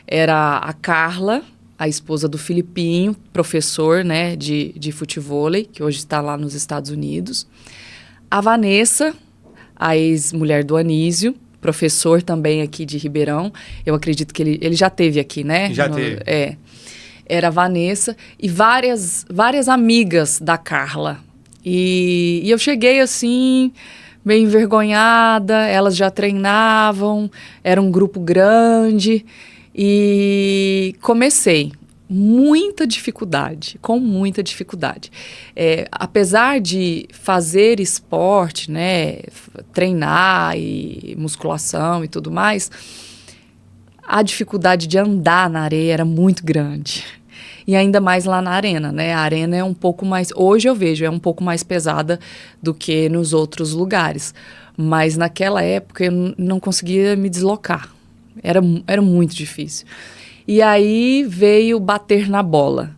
Era a Carla, a esposa do Filipinho, professor, né, de futevôlei, que hoje está lá nos Estados Unidos. A Vanessa, a ex-mulher do Anísio, professor também aqui de Ribeirão. Eu acredito que ele já teve aqui, né? Já teve. Era a Vanessa e várias amigas da Carla. E eu cheguei assim, meio envergonhada, elas já treinavam, era um grupo grande e comecei. Com muita dificuldade. Apesar de fazer esporte, né, treinar e musculação e tudo mais, a dificuldade de andar na areia era muito grande. E ainda mais lá na arena, né? A arena é um pouco mais... Hoje eu vejo, é um pouco mais pesada do que nos outros lugares. Mas naquela época eu não conseguia me deslocar. Era muito difícil. E aí veio bater na bola.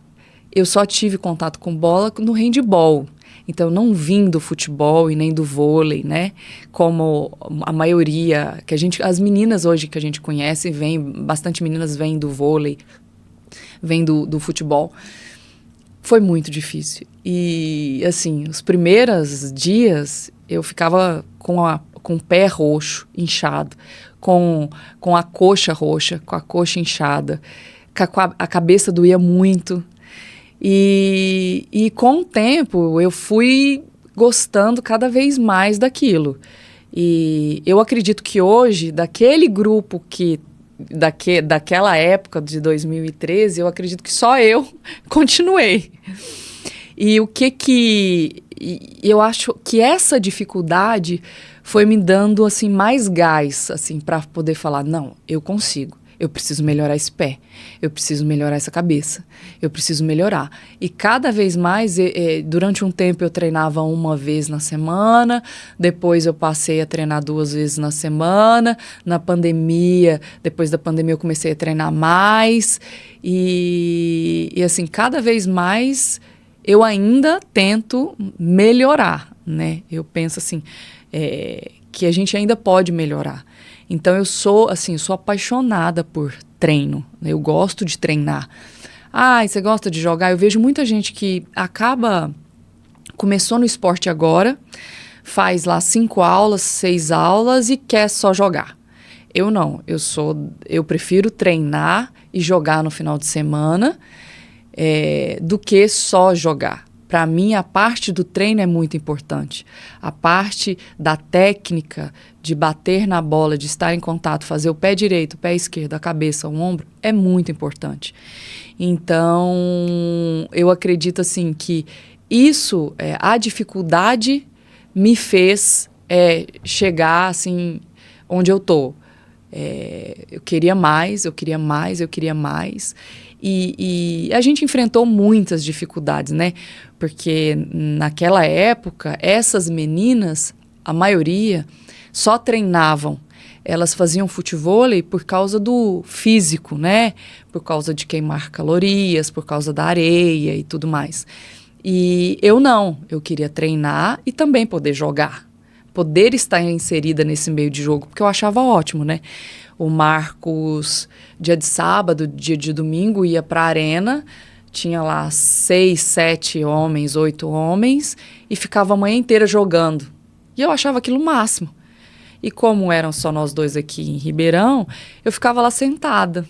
Eu só tive contato com bola no handball. Então, não vim do futebol e nem do vôlei, né? Como a maioria, as meninas hoje que a gente conhece, bastante meninas vêm do vôlei, vêm do futebol. Foi muito difícil. E, assim, os primeiros dias eu ficava com o pé roxo, inchado, com a coxa roxa, com a coxa inchada, a cabeça doía muito. E com o tempo eu fui gostando cada vez mais daquilo. E eu acredito que hoje, daquele grupo daquela época de 2013, eu acredito que só eu continuei. E eu acho que essa dificuldade foi me dando assim mais gás assim para poder falar, não, eu consigo. Eu preciso melhorar esse pé, eu preciso melhorar essa cabeça, eu preciso melhorar. E cada vez mais, durante um tempo eu treinava uma vez na semana, depois eu passei a treinar 2 vezes na semana. Na pandemia, depois da pandemia eu comecei a treinar mais. E assim, cada vez mais eu ainda tento melhorar, né? Eu penso assim, que a gente ainda pode melhorar. Então, eu sou apaixonada por treino. Eu gosto de treinar. Ah, você gosta de jogar? Eu vejo muita gente que começou no esporte agora, faz lá 5 aulas, 6 aulas e quer só jogar. Eu não. Eu prefiro treinar e jogar no final de semana do que só jogar. Para mim, a parte do treino é muito importante. A parte da técnica, de bater na bola, de estar em contato, fazer o pé direito, o pé esquerdo, a cabeça, o ombro, é muito importante. Então, eu acredito assim que isso, a dificuldade me fez chegar assim onde eu tô. Eu queria mais, eu queria mais, eu queria mais. E a gente enfrentou muitas dificuldades, né? Porque naquela época, essas meninas, a maioria, só treinavam. Elas faziam futevôlei por causa do físico, né? Por causa de queimar calorias, por causa da areia e tudo mais. E eu não. Eu queria treinar e também poder jogar. Poder estar inserida nesse meio de jogo, porque eu achava ótimo, né? O Marcos, dia de sábado, dia de domingo, ia para a arena, tinha lá 6, 7 homens, 8 homens, e ficava a manhã inteira jogando. E eu achava aquilo o máximo. E como eram só nós dois aqui em Ribeirão, eu ficava lá sentada.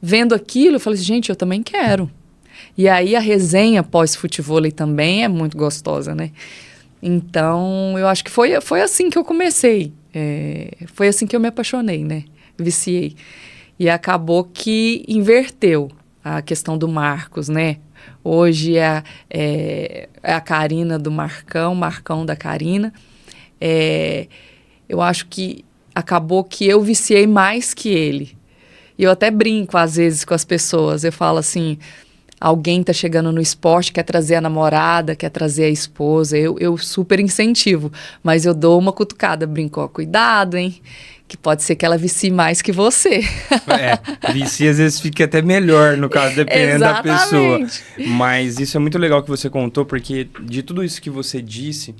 Vendo aquilo, eu falei assim, gente, eu também quero. E aí a resenha pós-futevôlei também é muito gostosa, né? Então, eu acho que foi assim que eu comecei. Foi assim que eu me apaixonei, né? Viciei. E acabou que inverteu a questão do Marcos, né? Hoje é a Karina do Marcão, Marcão da Karina. Eu acho que acabou que eu viciei mais que ele. E eu até brinco, às vezes, com as pessoas. Eu falo assim, alguém tá chegando no esporte, quer trazer a namorada, quer trazer a esposa. Eu super incentivo, mas eu dou uma cutucada. Brinco, ó, cuidado, hein? Que pode ser que ela vicie mais que você. Vicia às vezes fica até melhor, no caso, dependendo da pessoa. Exatamente. Mas isso é muito legal que você contou, porque de tudo isso que você disse,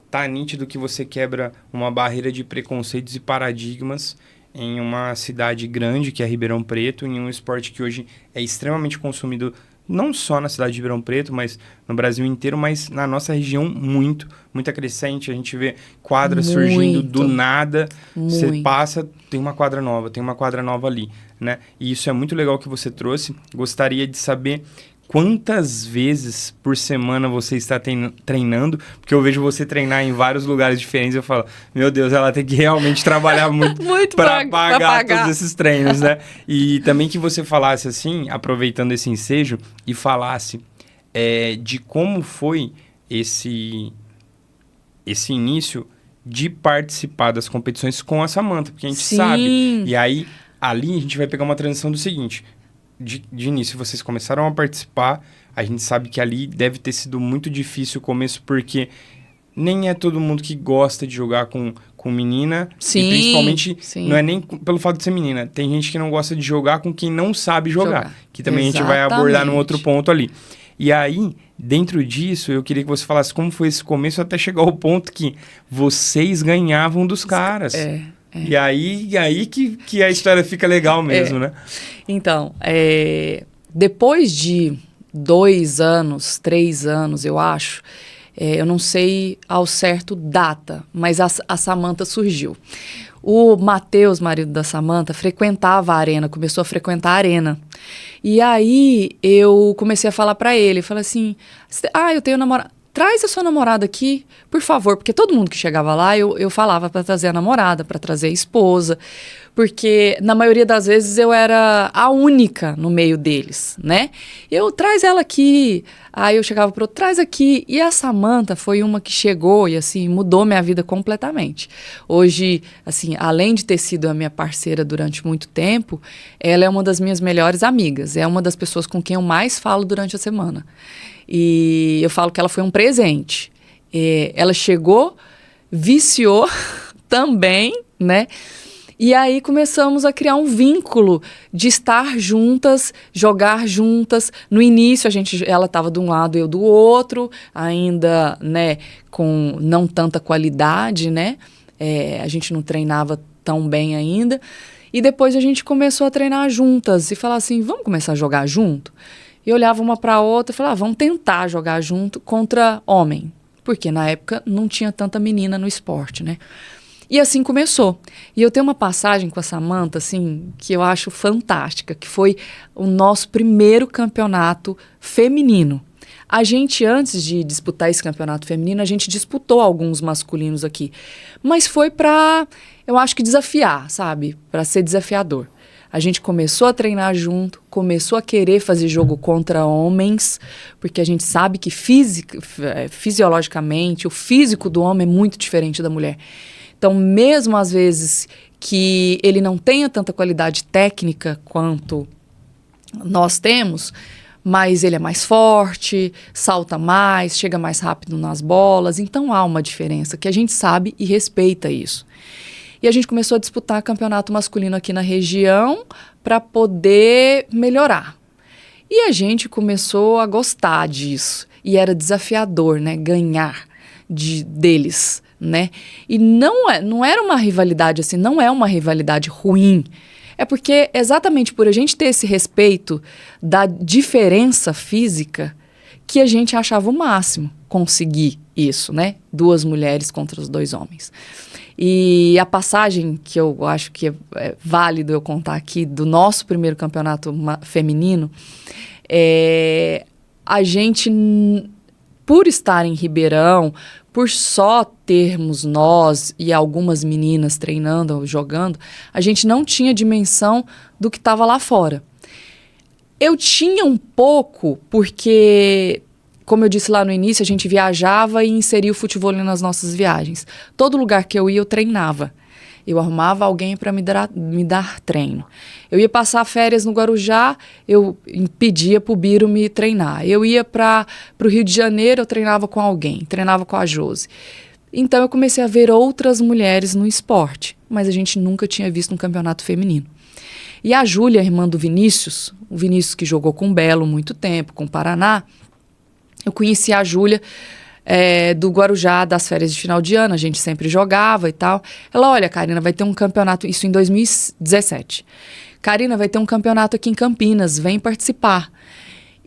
tá nítido que você quebra uma barreira de preconceitos e paradigmas em uma cidade grande, que é Ribeirão Preto, em um esporte que hoje é extremamente consumido, não só na cidade de Ribeirão Preto, mas no Brasil inteiro, mas na nossa região muito crescente. A gente vê quadras surgindo do nada. Você passa, tem uma quadra nova ali, né? E isso é muito legal que você trouxe. Gostaria de saber quantas vezes por semana você está treinando, porque eu vejo você treinar em vários lugares diferentes, eu falo, meu Deus, ela tem que realmente trabalhar muito, para pagar todos esses treinos, né? E também que você falasse assim, aproveitando esse ensejo, e falasse de como foi esse início de participar das competições com a Samantha, porque a gente sabe, e aí ali a gente vai pegar uma transição do seguinte: de início, vocês começaram a participar, a gente sabe que ali deve ter sido muito difícil o começo, porque nem é todo mundo que gosta de jogar com menina. Sim, e principalmente, sim. Não é nem pelo fato de ser menina. Tem gente que não gosta de jogar com quem não sabe jogar. Que também a gente vai abordar num outro ponto ali. E aí, dentro disso, eu queria que você falasse como foi esse começo até chegar ao ponto que vocês ganhavam dos caras. E aí que a história fica legal mesmo, né? Então, depois de 2 anos, 3 anos, eu acho, eu não sei ao certo data, mas a Samantha surgiu. O Matheus, marido da Samantha, frequentava a arena, começou a frequentar a arena. E aí eu comecei a falar pra ele, falei assim, eu tenho namorado. Traz a sua namorada aqui, por favor, porque todo mundo que chegava lá, eu falava para trazer a namorada, para trazer a esposa, porque na maioria das vezes eu era a única no meio deles, né? Traz ela aqui, aí eu chegava pro outro, traz aqui, e a Samantha foi uma que chegou e assim, mudou minha vida completamente. Hoje, assim, além de ter sido a minha parceira durante muito tempo, ela é uma das minhas melhores amigas, é uma das pessoas com quem eu mais falo durante a semana. E eu falo que ela foi um presente. Ela chegou, viciou também, né? E aí começamos a criar um vínculo de estar juntas, jogar juntas. No início, ela estava de um lado, eu do outro, ainda, né, com não tanta qualidade, né? A gente não treinava tão bem ainda. E depois a gente começou a treinar juntas e falar assim, vamos começar a jogar junto? E olhava uma para a outra e falava, vamos tentar jogar junto contra homem. Porque na época não tinha tanta menina no esporte, né? E assim começou. E eu tenho uma passagem com a Samantha, assim, que eu acho fantástica, que foi o nosso primeiro campeonato feminino. A gente, antes de disputar esse campeonato feminino, a gente disputou alguns masculinos aqui. Mas foi pra, eu acho que desafiar, sabe? Pra ser desafiador. A gente começou a treinar junto, começou a querer fazer jogo contra homens, porque a gente sabe que fisiologicamente, o físico do homem é muito diferente da mulher. Então, mesmo às vezes que ele não tenha tanta qualidade técnica quanto nós temos, mas ele é mais forte, salta mais, chega mais rápido nas bolas. Então, há uma diferença que a gente sabe e respeita isso. E a gente começou a disputar campeonato masculino aqui na região para poder melhorar. E a gente começou a gostar disso. E era desafiador, né? Ganhar deles, né? E não era uma rivalidade assim, não é uma rivalidade ruim. É porque exatamente por a gente ter esse respeito da diferença física que a gente achava o máximo conseguir isso, né? 2 mulheres contra os 2 homens. E a passagem que eu acho que é válido eu contar aqui do nosso primeiro campeonato feminino, a gente, por estar em Ribeirão, por só termos nós e algumas meninas treinando, jogando, a gente não tinha dimensão do que estava lá fora. Eu tinha um pouco, porque, como eu disse lá no início, a gente viajava e inseria o futebol nas nossas viagens. Todo lugar que eu ia, eu treinava. Eu arrumava alguém para me dar treino. Eu ia passar férias no Guarujá, eu pedia para o Biro me treinar. Eu ia para o Rio de Janeiro, eu treinava com alguém, treinava com a Josi. Então eu comecei a ver outras mulheres no esporte, mas a gente nunca tinha visto um campeonato feminino. E a Júlia, irmã do Vinícius, o Vinícius que jogou com o Belo muito tempo, com o Paraná, eu conheci a Júlia do Guarujá, das férias de final de ano, a gente sempre jogava e tal. Ela, olha, Karina, vai ter um campeonato, isso em 2017. Karina, vai ter um campeonato aqui em Campinas, vem participar.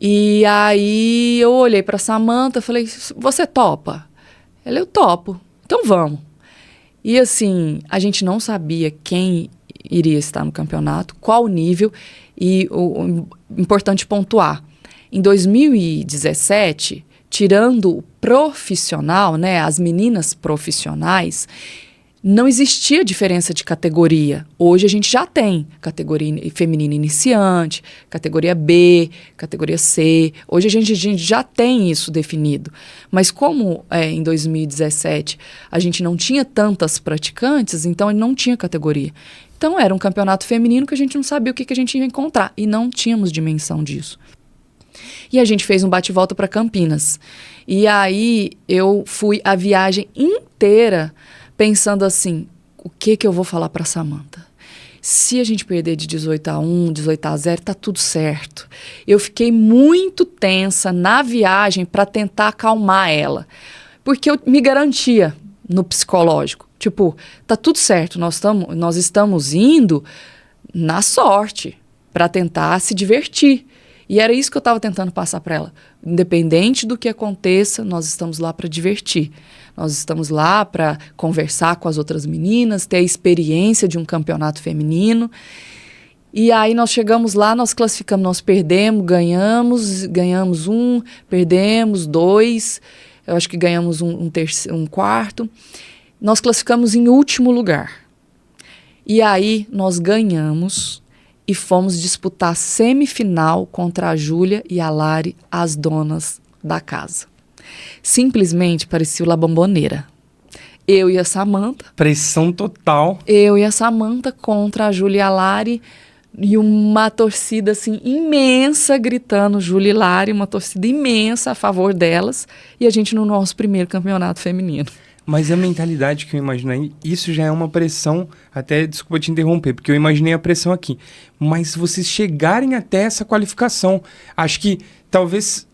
E aí eu olhei para Samantha e falei, você topa? Ela, eu topo, então vamos. E assim, a gente não sabia quem iria estar no campeonato, qual nível, e o importante pontuar. Em 2017, tirando o profissional, né, as meninas profissionais, não existia diferença de categoria. Hoje a gente já tem categoria feminina iniciante, categoria B, categoria C. Hoje a gente já tem isso definido. Mas como em 2017 a gente não tinha tantas praticantes, então não tinha categoria. Então era um campeonato feminino que a gente não sabia o que a gente ia encontrar. E não tínhamos dimensão disso. E a gente fez um bate-volta para Campinas. E aí eu fui a viagem inteira pensando assim, o que eu vou falar para Samantha? Se a gente perder de 18-1, 18-0, tá tudo certo. Eu fiquei muito tensa na viagem para tentar acalmar ela. Porque eu me garantia no psicológico. Tipo, tá tudo certo, nós estamos indo na sorte para tentar se divertir. E era isso que eu estava tentando passar para ela. Independente do que aconteça, nós estamos lá para divertir. Nós estamos lá para conversar com as outras meninas, ter a experiência de um campeonato feminino. E aí nós chegamos lá, nós classificamos, nós perdemos, ganhamos 1, perdemos 2, eu acho que ganhamos um quarto. Nós classificamos em último lugar. E aí nós ganhamos e fomos disputar semifinal contra a Júlia e a Lari, as donas da casa. Simplesmente parecia La Bombonera. Eu e a Samantha. Pressão total. Eu e a Samantha contra a Júlia e a Lari. E uma torcida assim imensa gritando Júlia e Lari, uma torcida imensa a favor delas. E a gente no nosso primeiro campeonato feminino. Mas a mentalidade que eu imaginei, isso já é uma pressão, até, desculpa te interromper, porque eu imaginei a pressão aqui. Mas vocês chegarem até essa qualificação, acho que talvez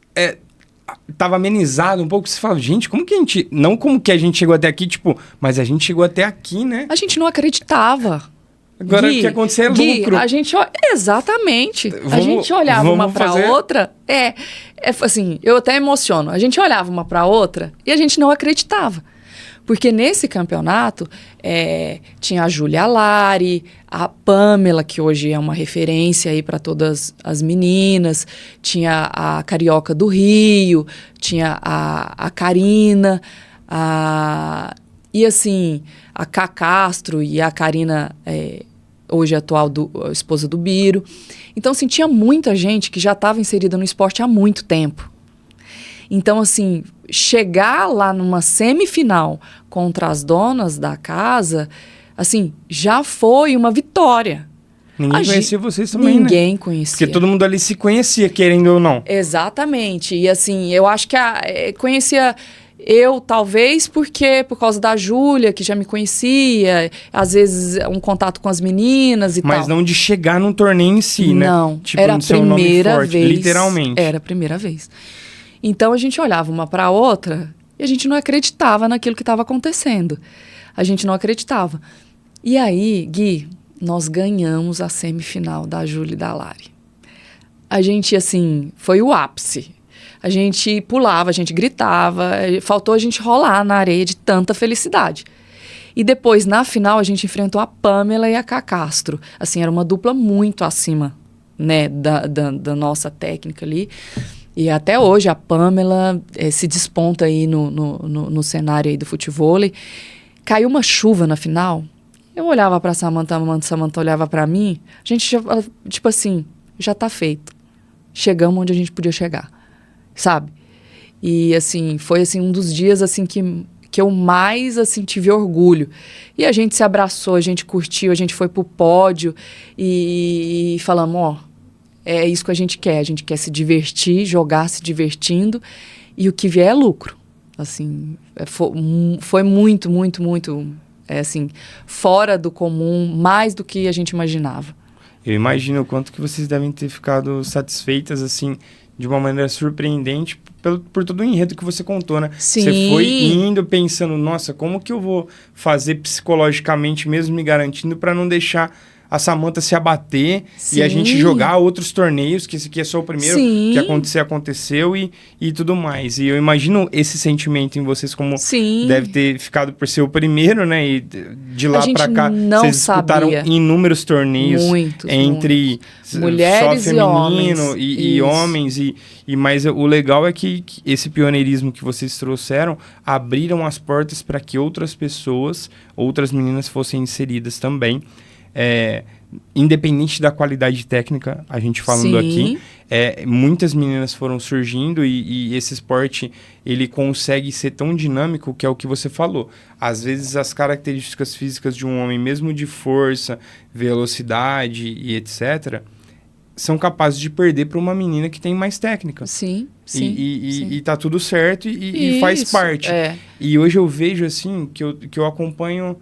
tava amenizado um pouco. Você fala, gente, como que a gente... Não como que a gente chegou até aqui, tipo, mas a gente chegou até aqui, né? A gente não acreditava. Agora Gui, o que acontecer é Gui, lucro. A gente... Exatamente. A gente olhava uma pra outra... Assim, eu até emociono. A gente olhava uma pra outra e a gente não acreditava. Porque nesse campeonato tinha a Júlia Lari, a Pamela, que hoje é uma referência aí para todas as meninas, tinha a Carioca do Rio, tinha a Karina, e assim, a Cá Castro e a Karina, hoje atual a esposa do Biro. Então, assim, tinha muita gente que já estava inserida no esporte há muito tempo. Então, assim, chegar lá numa semifinal contra as donas da casa, assim, já foi uma vitória. Ninguém conhecia vocês também, né? Ninguém conhecia. Porque todo mundo ali se conhecia, querendo ou não. Exatamente. E, assim, eu acho que conhecia eu, talvez, por causa da Júlia, que já me conhecia, às vezes um contato com as meninas e tal. Mas não de chegar num torneio em si, né? Não, tipo, era a primeira vez. Literalmente. Era a primeira vez. Então, a gente olhava uma para a outra e a gente não acreditava naquilo que estava acontecendo. A gente não acreditava. E aí, Gui, nós ganhamos a semifinal da Júlia e da Lari. A gente, assim, foi o ápice. A gente pulava, a gente gritava, faltou a gente rolar na areia de tanta felicidade. E depois, na final, a gente enfrentou a Pamela e a Cá Castro. Assim, era uma dupla muito acima, né, da nossa técnica ali. E até hoje a Pamela se desponta aí no cenário aí do futevôlei. Caiu uma chuva na final. Eu olhava para Samantha olhava para mim. A gente já, tipo assim, já tá feito. Chegamos onde a gente podia chegar, sabe? E assim, foi assim um dos dias assim que eu mais assim tive orgulho. E a gente se abraçou, a gente curtiu, a gente foi pro pódio e falamos, ó, é isso que a gente quer se divertir, jogar se divertindo, e o que vier é lucro. Assim, foi muito, muito, muito, assim, fora do comum, mais do que a gente imaginava. Eu imagino o quanto que vocês devem ter ficado satisfeitas, assim, de uma maneira surpreendente, por todo o enredo que você contou, né? Sim. Você foi indo pensando, nossa, como que eu vou fazer psicologicamente, mesmo me garantindo, para não deixar a Samantha se abater. Sim. E a gente jogar outros torneios, que esse aqui é só o primeiro. Sim. Que aconteceu e tudo mais. E eu imagino esse sentimento em vocês, como Sim. deve ter ficado por ser o primeiro, né? E de lá pra cá, vocês disputaram inúmeros torneios entre mulheres só feminino e homens. Mas o legal é que esse pioneirismo que vocês trouxeram abriram as portas para que outras pessoas, outras meninas fossem inseridas também. Independente da qualidade técnica, a gente falando aqui, muitas meninas foram surgindo e esse esporte, ele consegue ser tão dinâmico, que é o que você falou. Às vezes as características físicas de um homem, mesmo de força, velocidade e etc., são capazes de perder para uma menina que tem mais técnica. Sim. E tá tudo certo e faz parte. E hoje eu vejo assim, que eu acompanho...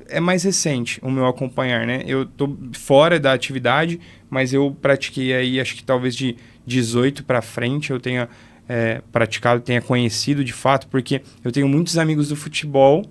É mais recente o meu acompanhar, né? Eu tô fora da atividade, mas eu pratiquei aí, acho que talvez de 18 para frente eu tenha praticado, tenha conhecido de fato, porque eu tenho muitos amigos do futebol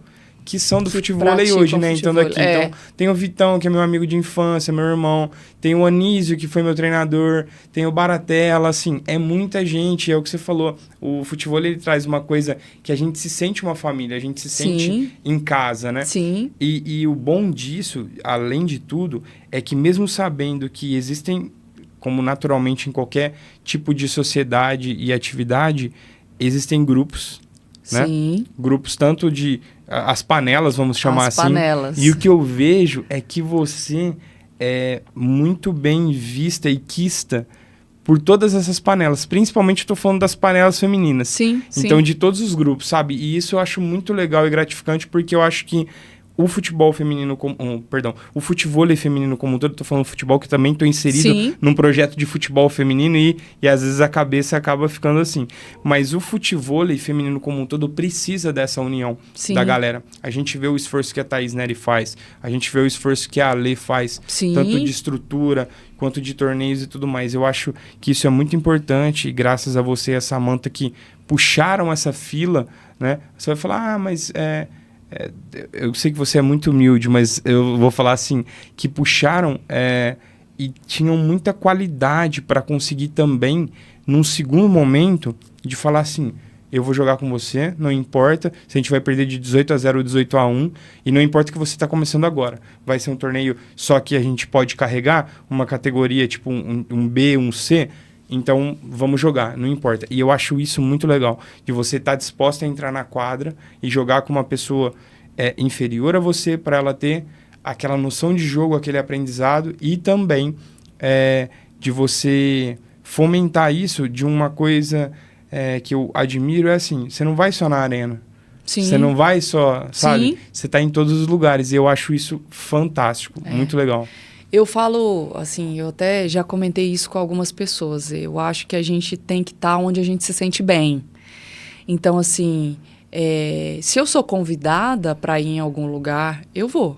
que são do futevôlei hoje, né? Então, então, tem o Vitão, que é meu amigo de infância, meu irmão. Tem o Anísio, que foi meu treinador. Tem o Baratella, assim, é muita gente. É o que você falou. O futevôlei, ele traz uma coisa que a gente se sente uma família, a gente se sente em casa, né? Sim. E o bom disso, além de tudo, é que mesmo sabendo que existem, como naturalmente em qualquer tipo de sociedade e atividade, existem grupos, né? Sim. Grupos tanto de... As panelas, vamos chamar assim. Panelas. E o que eu vejo é que você é muito bem vista e quista por todas essas panelas. Principalmente eu tô falando das panelas femininas. Sim, então, de todos os grupos, sabe? E isso eu acho muito legal e gratificante, porque eu acho que o futebol feminino, o futevôlei feminino como um todo, tô falando futebol, que também tô inserido num projeto de futebol feminino e às vezes a cabeça acaba ficando assim. Mas o futevôlei feminino como um todo precisa dessa união da galera. A gente vê o esforço que a Thaís Neri faz, a gente vê o esforço que a Ale faz, tanto de estrutura quanto de torneios e tudo mais. Eu acho que isso é muito importante e graças a você e a Samantha que puxaram essa fila, né? Você vai falar, mas... eu sei que você é muito humilde, mas eu vou falar assim, que puxaram e tinham muita qualidade para conseguir também, num segundo momento, de falar assim, eu vou jogar com você, não importa se a gente vai perder de 18-0 ou 18-1, e não importa que você está começando agora. Vai ser um torneio só que a gente pode carregar uma categoria tipo um B, um C, então vamos jogar, não importa. E eu acho isso muito legal, de você estar disposta a entrar na quadra e jogar com uma pessoa inferior a você, para ela ter aquela noção de jogo, aquele aprendizado, e também de você fomentar isso de uma coisa que eu admiro, é assim, você não vai só na arena. Sim. Você não vai só, sabe? Sim. Você está em todos os lugares, e eu acho isso fantástico, muito legal. Eu falo, assim, eu até já comentei isso com algumas pessoas, eu acho que a gente tem que estar onde a gente se sente bem. Então, assim, se eu sou convidada para ir em algum lugar, eu vou.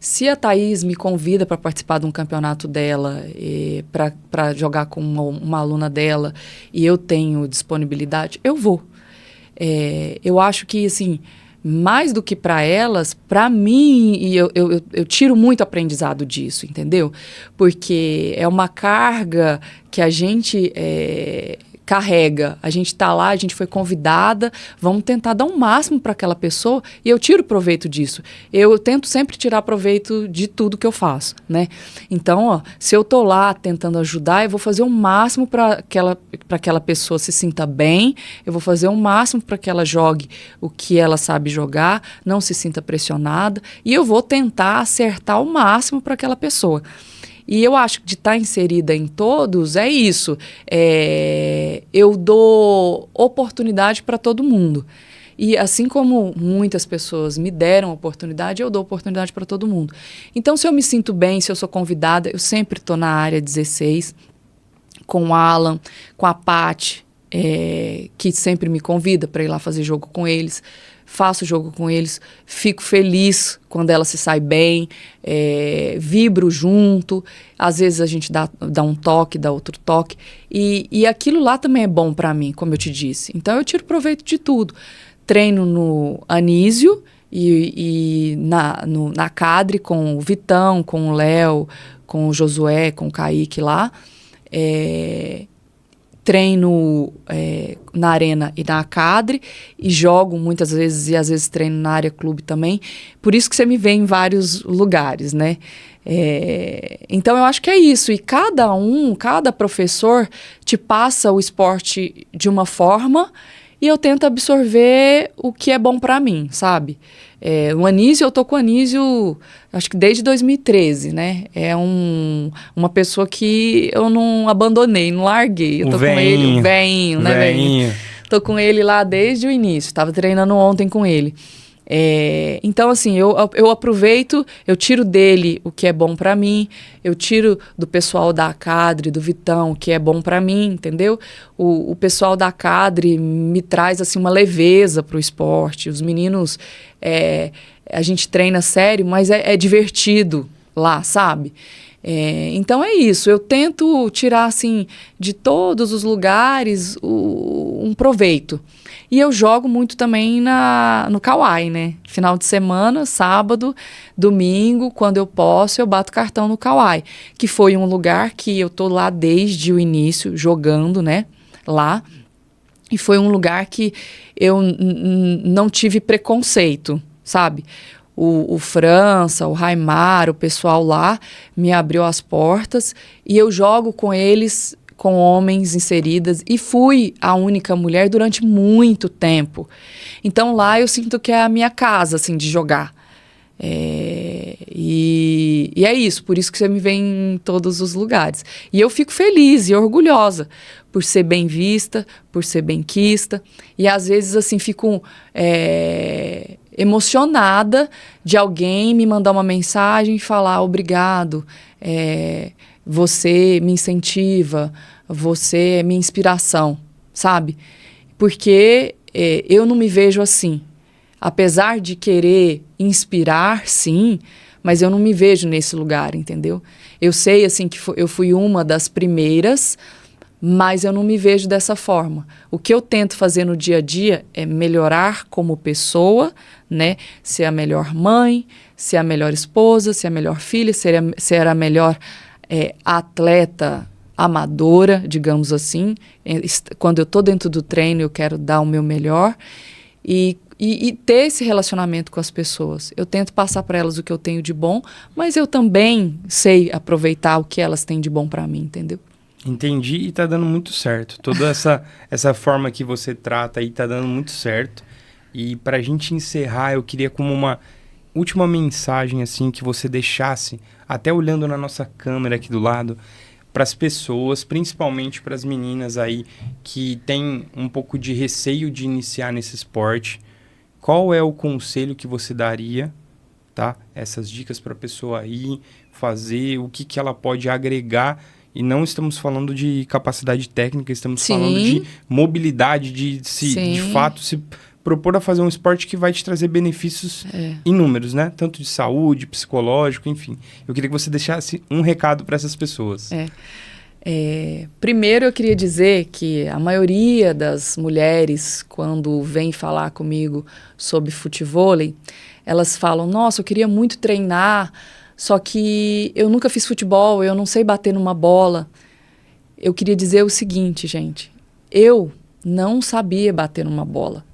Se a Thaís me convida para participar de um campeonato dela, para jogar com uma aluna dela, e eu tenho disponibilidade, eu vou. Eu acho que, assim, mais do que para elas, para mim, e eu tiro muito aprendizado disso, entendeu? Porque é uma carga que a gente carrega. A gente está lá, a gente foi convidada, vamos tentar dar um máximo para aquela pessoa, e eu tiro proveito disso. Eu tento sempre tirar proveito de tudo que eu faço, né? Então, se eu tô lá tentando ajudar, eu vou fazer o máximo para aquela pessoa se sinta bem, eu vou fazer o máximo para que ela jogue o que ela sabe jogar, não se sinta pressionada, e eu vou tentar acertar o máximo para aquela pessoa. E eu acho que de estar inserida em todos é isso. Eu dou oportunidade para todo mundo. E assim como muitas pessoas me deram oportunidade, eu dou oportunidade para todo mundo. Então, se eu me sinto bem, se eu sou convidada, eu sempre estou na área 16, com o Alan, com a Paty, que sempre me convida para ir lá fazer jogo com eles. Faço jogo com eles, fico feliz quando ela se sai bem, vibro junto, às vezes a gente dá um toque, dá outro toque, e aquilo lá também é bom para mim, como eu te disse. Então eu tiro proveito de tudo. Treino no Anísio e na Cadre com o Vitão, com o Léo, com o Josué, com o Kaique lá. Treino na Arena e na Cadre, e jogo muitas vezes, e às vezes treino na área clube também. Por isso que você me vê em vários lugares, né? Então, eu acho que é isso. E cada professor te passa o esporte de uma forma, e eu tento absorver o que é bom para mim, sabe? O Anísio, eu tô com o Anísio, acho que desde 2013, né? É uma pessoa que eu não abandonei, não larguei. Eu tô com ele, o veinho, né, velhinho? Tô com ele lá desde o início, tava treinando ontem com ele. Então, assim, eu aproveito, eu tiro dele o que é bom para mim, eu tiro do pessoal da Cadre, do Vitão, o que é bom para mim, entendeu? O pessoal da Cadre me traz, assim, uma leveza pro esporte. Os meninos, a gente treina sério, mas é divertido lá, sabe? Então é isso, eu tento tirar, assim, de todos os lugares um proveito. E eu jogo muito também no Kauai, né? Final de semana, sábado, domingo, quando eu posso, eu bato cartão no Kauai, que foi um lugar que eu tô lá desde o início, jogando, né? Lá. E foi um lugar que eu não tive preconceito, sabe? O França, o Raimar, o pessoal lá me abriu as portas, e eu jogo com eles, com homens inseridas, e fui a única mulher durante muito tempo. Então lá eu sinto que é a minha casa, assim, de jogar. E é isso, por isso que você me vê em todos os lugares. E eu fico feliz e orgulhosa por ser bem vista, por ser benquista, e às vezes, assim, fico emocionada de alguém me mandar uma mensagem e falar obrigado, você me incentiva, você é minha inspiração, sabe? Porque eu não me vejo assim. Apesar de querer inspirar, sim, mas eu não me vejo nesse lugar, entendeu? Eu sei, assim, que eu fui uma das primeiras, mas eu não me vejo dessa forma. O que eu tento fazer no dia a dia é melhorar como pessoa, né? Ser a melhor mãe, ser a melhor esposa, ser a melhor filha, ser a melhor atleta amadora, digamos assim. Quando eu estou dentro do treino, eu quero dar o meu melhor e ter esse relacionamento com as pessoas. Eu tento passar para elas o que eu tenho de bom, mas eu também sei aproveitar o que elas têm de bom para mim, entendeu? Entendi e tá dando muito certo. Toda essa forma que você trata aí tá dando muito certo. E pra gente encerrar, eu queria como uma última mensagem assim que você deixasse, até olhando na nossa câmera aqui do lado, para as pessoas, principalmente para as meninas aí que têm um pouco de receio de iniciar nesse esporte. Qual é o conselho que você daria, tá? Essas dicas para a pessoa aí fazer, o que que ela pode agregar. E não estamos falando de capacidade técnica, estamos falando de mobilidade, de fato se propor a fazer um esporte que vai te trazer benefícios inúmeros, né? Tanto de saúde, psicológico, enfim. Eu queria que você deixasse um recado para essas pessoas. Primeiro eu queria dizer que a maioria das mulheres, quando vem falar comigo sobre futevôlei, elas falam, nossa, eu queria muito treinar, só que eu nunca fiz futebol, eu não sei bater numa bola. Eu queria dizer o seguinte, gente. Eu não sabia bater numa bola.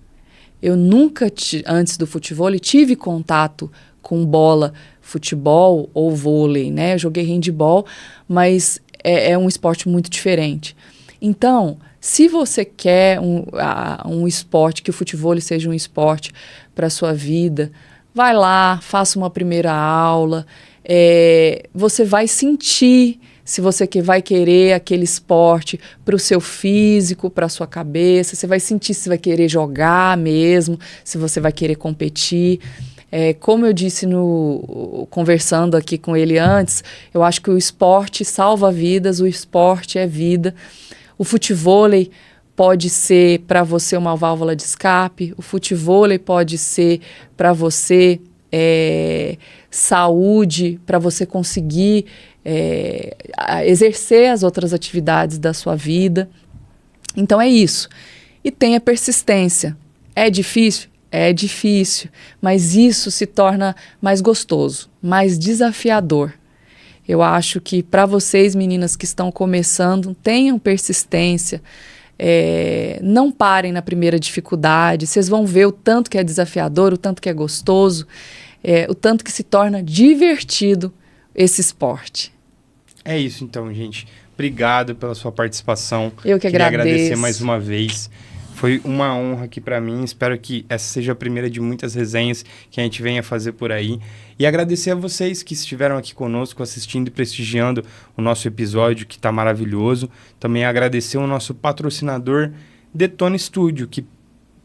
Eu nunca, antes do futevôlei, tive contato com bola, futebol ou vôlei, né? Eu joguei handebol, mas é um esporte muito diferente. Então, se você quer um esporte, que o futevôlei seja um esporte para a sua vida, vai lá, faça uma primeira aula. Você vai sentir se você vai querer aquele esporte para o seu físico, para a sua cabeça. Você vai sentir se vai querer jogar mesmo, se você vai querer competir. Como eu disse conversando aqui com ele antes, eu acho que o esporte salva vidas, o esporte é vida. O futevôlei pode ser para você uma válvula de escape, o futevôlei pode ser para você saúde, para você conseguir exercer as outras atividades da sua vida. Então é isso. E tenha persistência. É difícil? É difícil, mas isso se torna mais gostoso, mais desafiador. Eu acho que para vocês, meninas que estão começando, tenham persistência, não parem na primeira dificuldade, vocês vão ver o tanto que é desafiador, o tanto que é gostoso, o tanto que se torna divertido esse esporte. É isso então, gente. Obrigado pela sua participação. Eu que Queria agradeço. Agradecer mais uma vez. Foi uma honra aqui para mim. Espero que essa seja a primeira de muitas resenhas que a gente venha fazer por aí. E agradecer a vocês que estiveram aqui conosco, assistindo e prestigiando o nosso episódio, que está maravilhoso. Também agradecer o nosso patrocinador, Detona Studio, que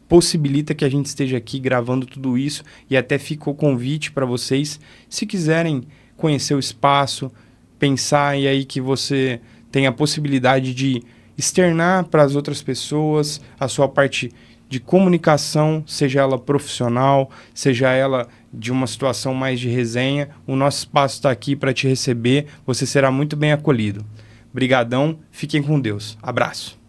possibilita que a gente esteja aqui gravando tudo isso. E até ficou convite para vocês, se quiserem conhecer o espaço, pensar e aí que você tem a possibilidade de externar para as outras pessoas a sua parte de comunicação, seja ela profissional, seja ela de uma situação mais de resenha. O nosso espaço está aqui para te receber, você será muito bem acolhido. Brigadão, fiquem com Deus. Abraço.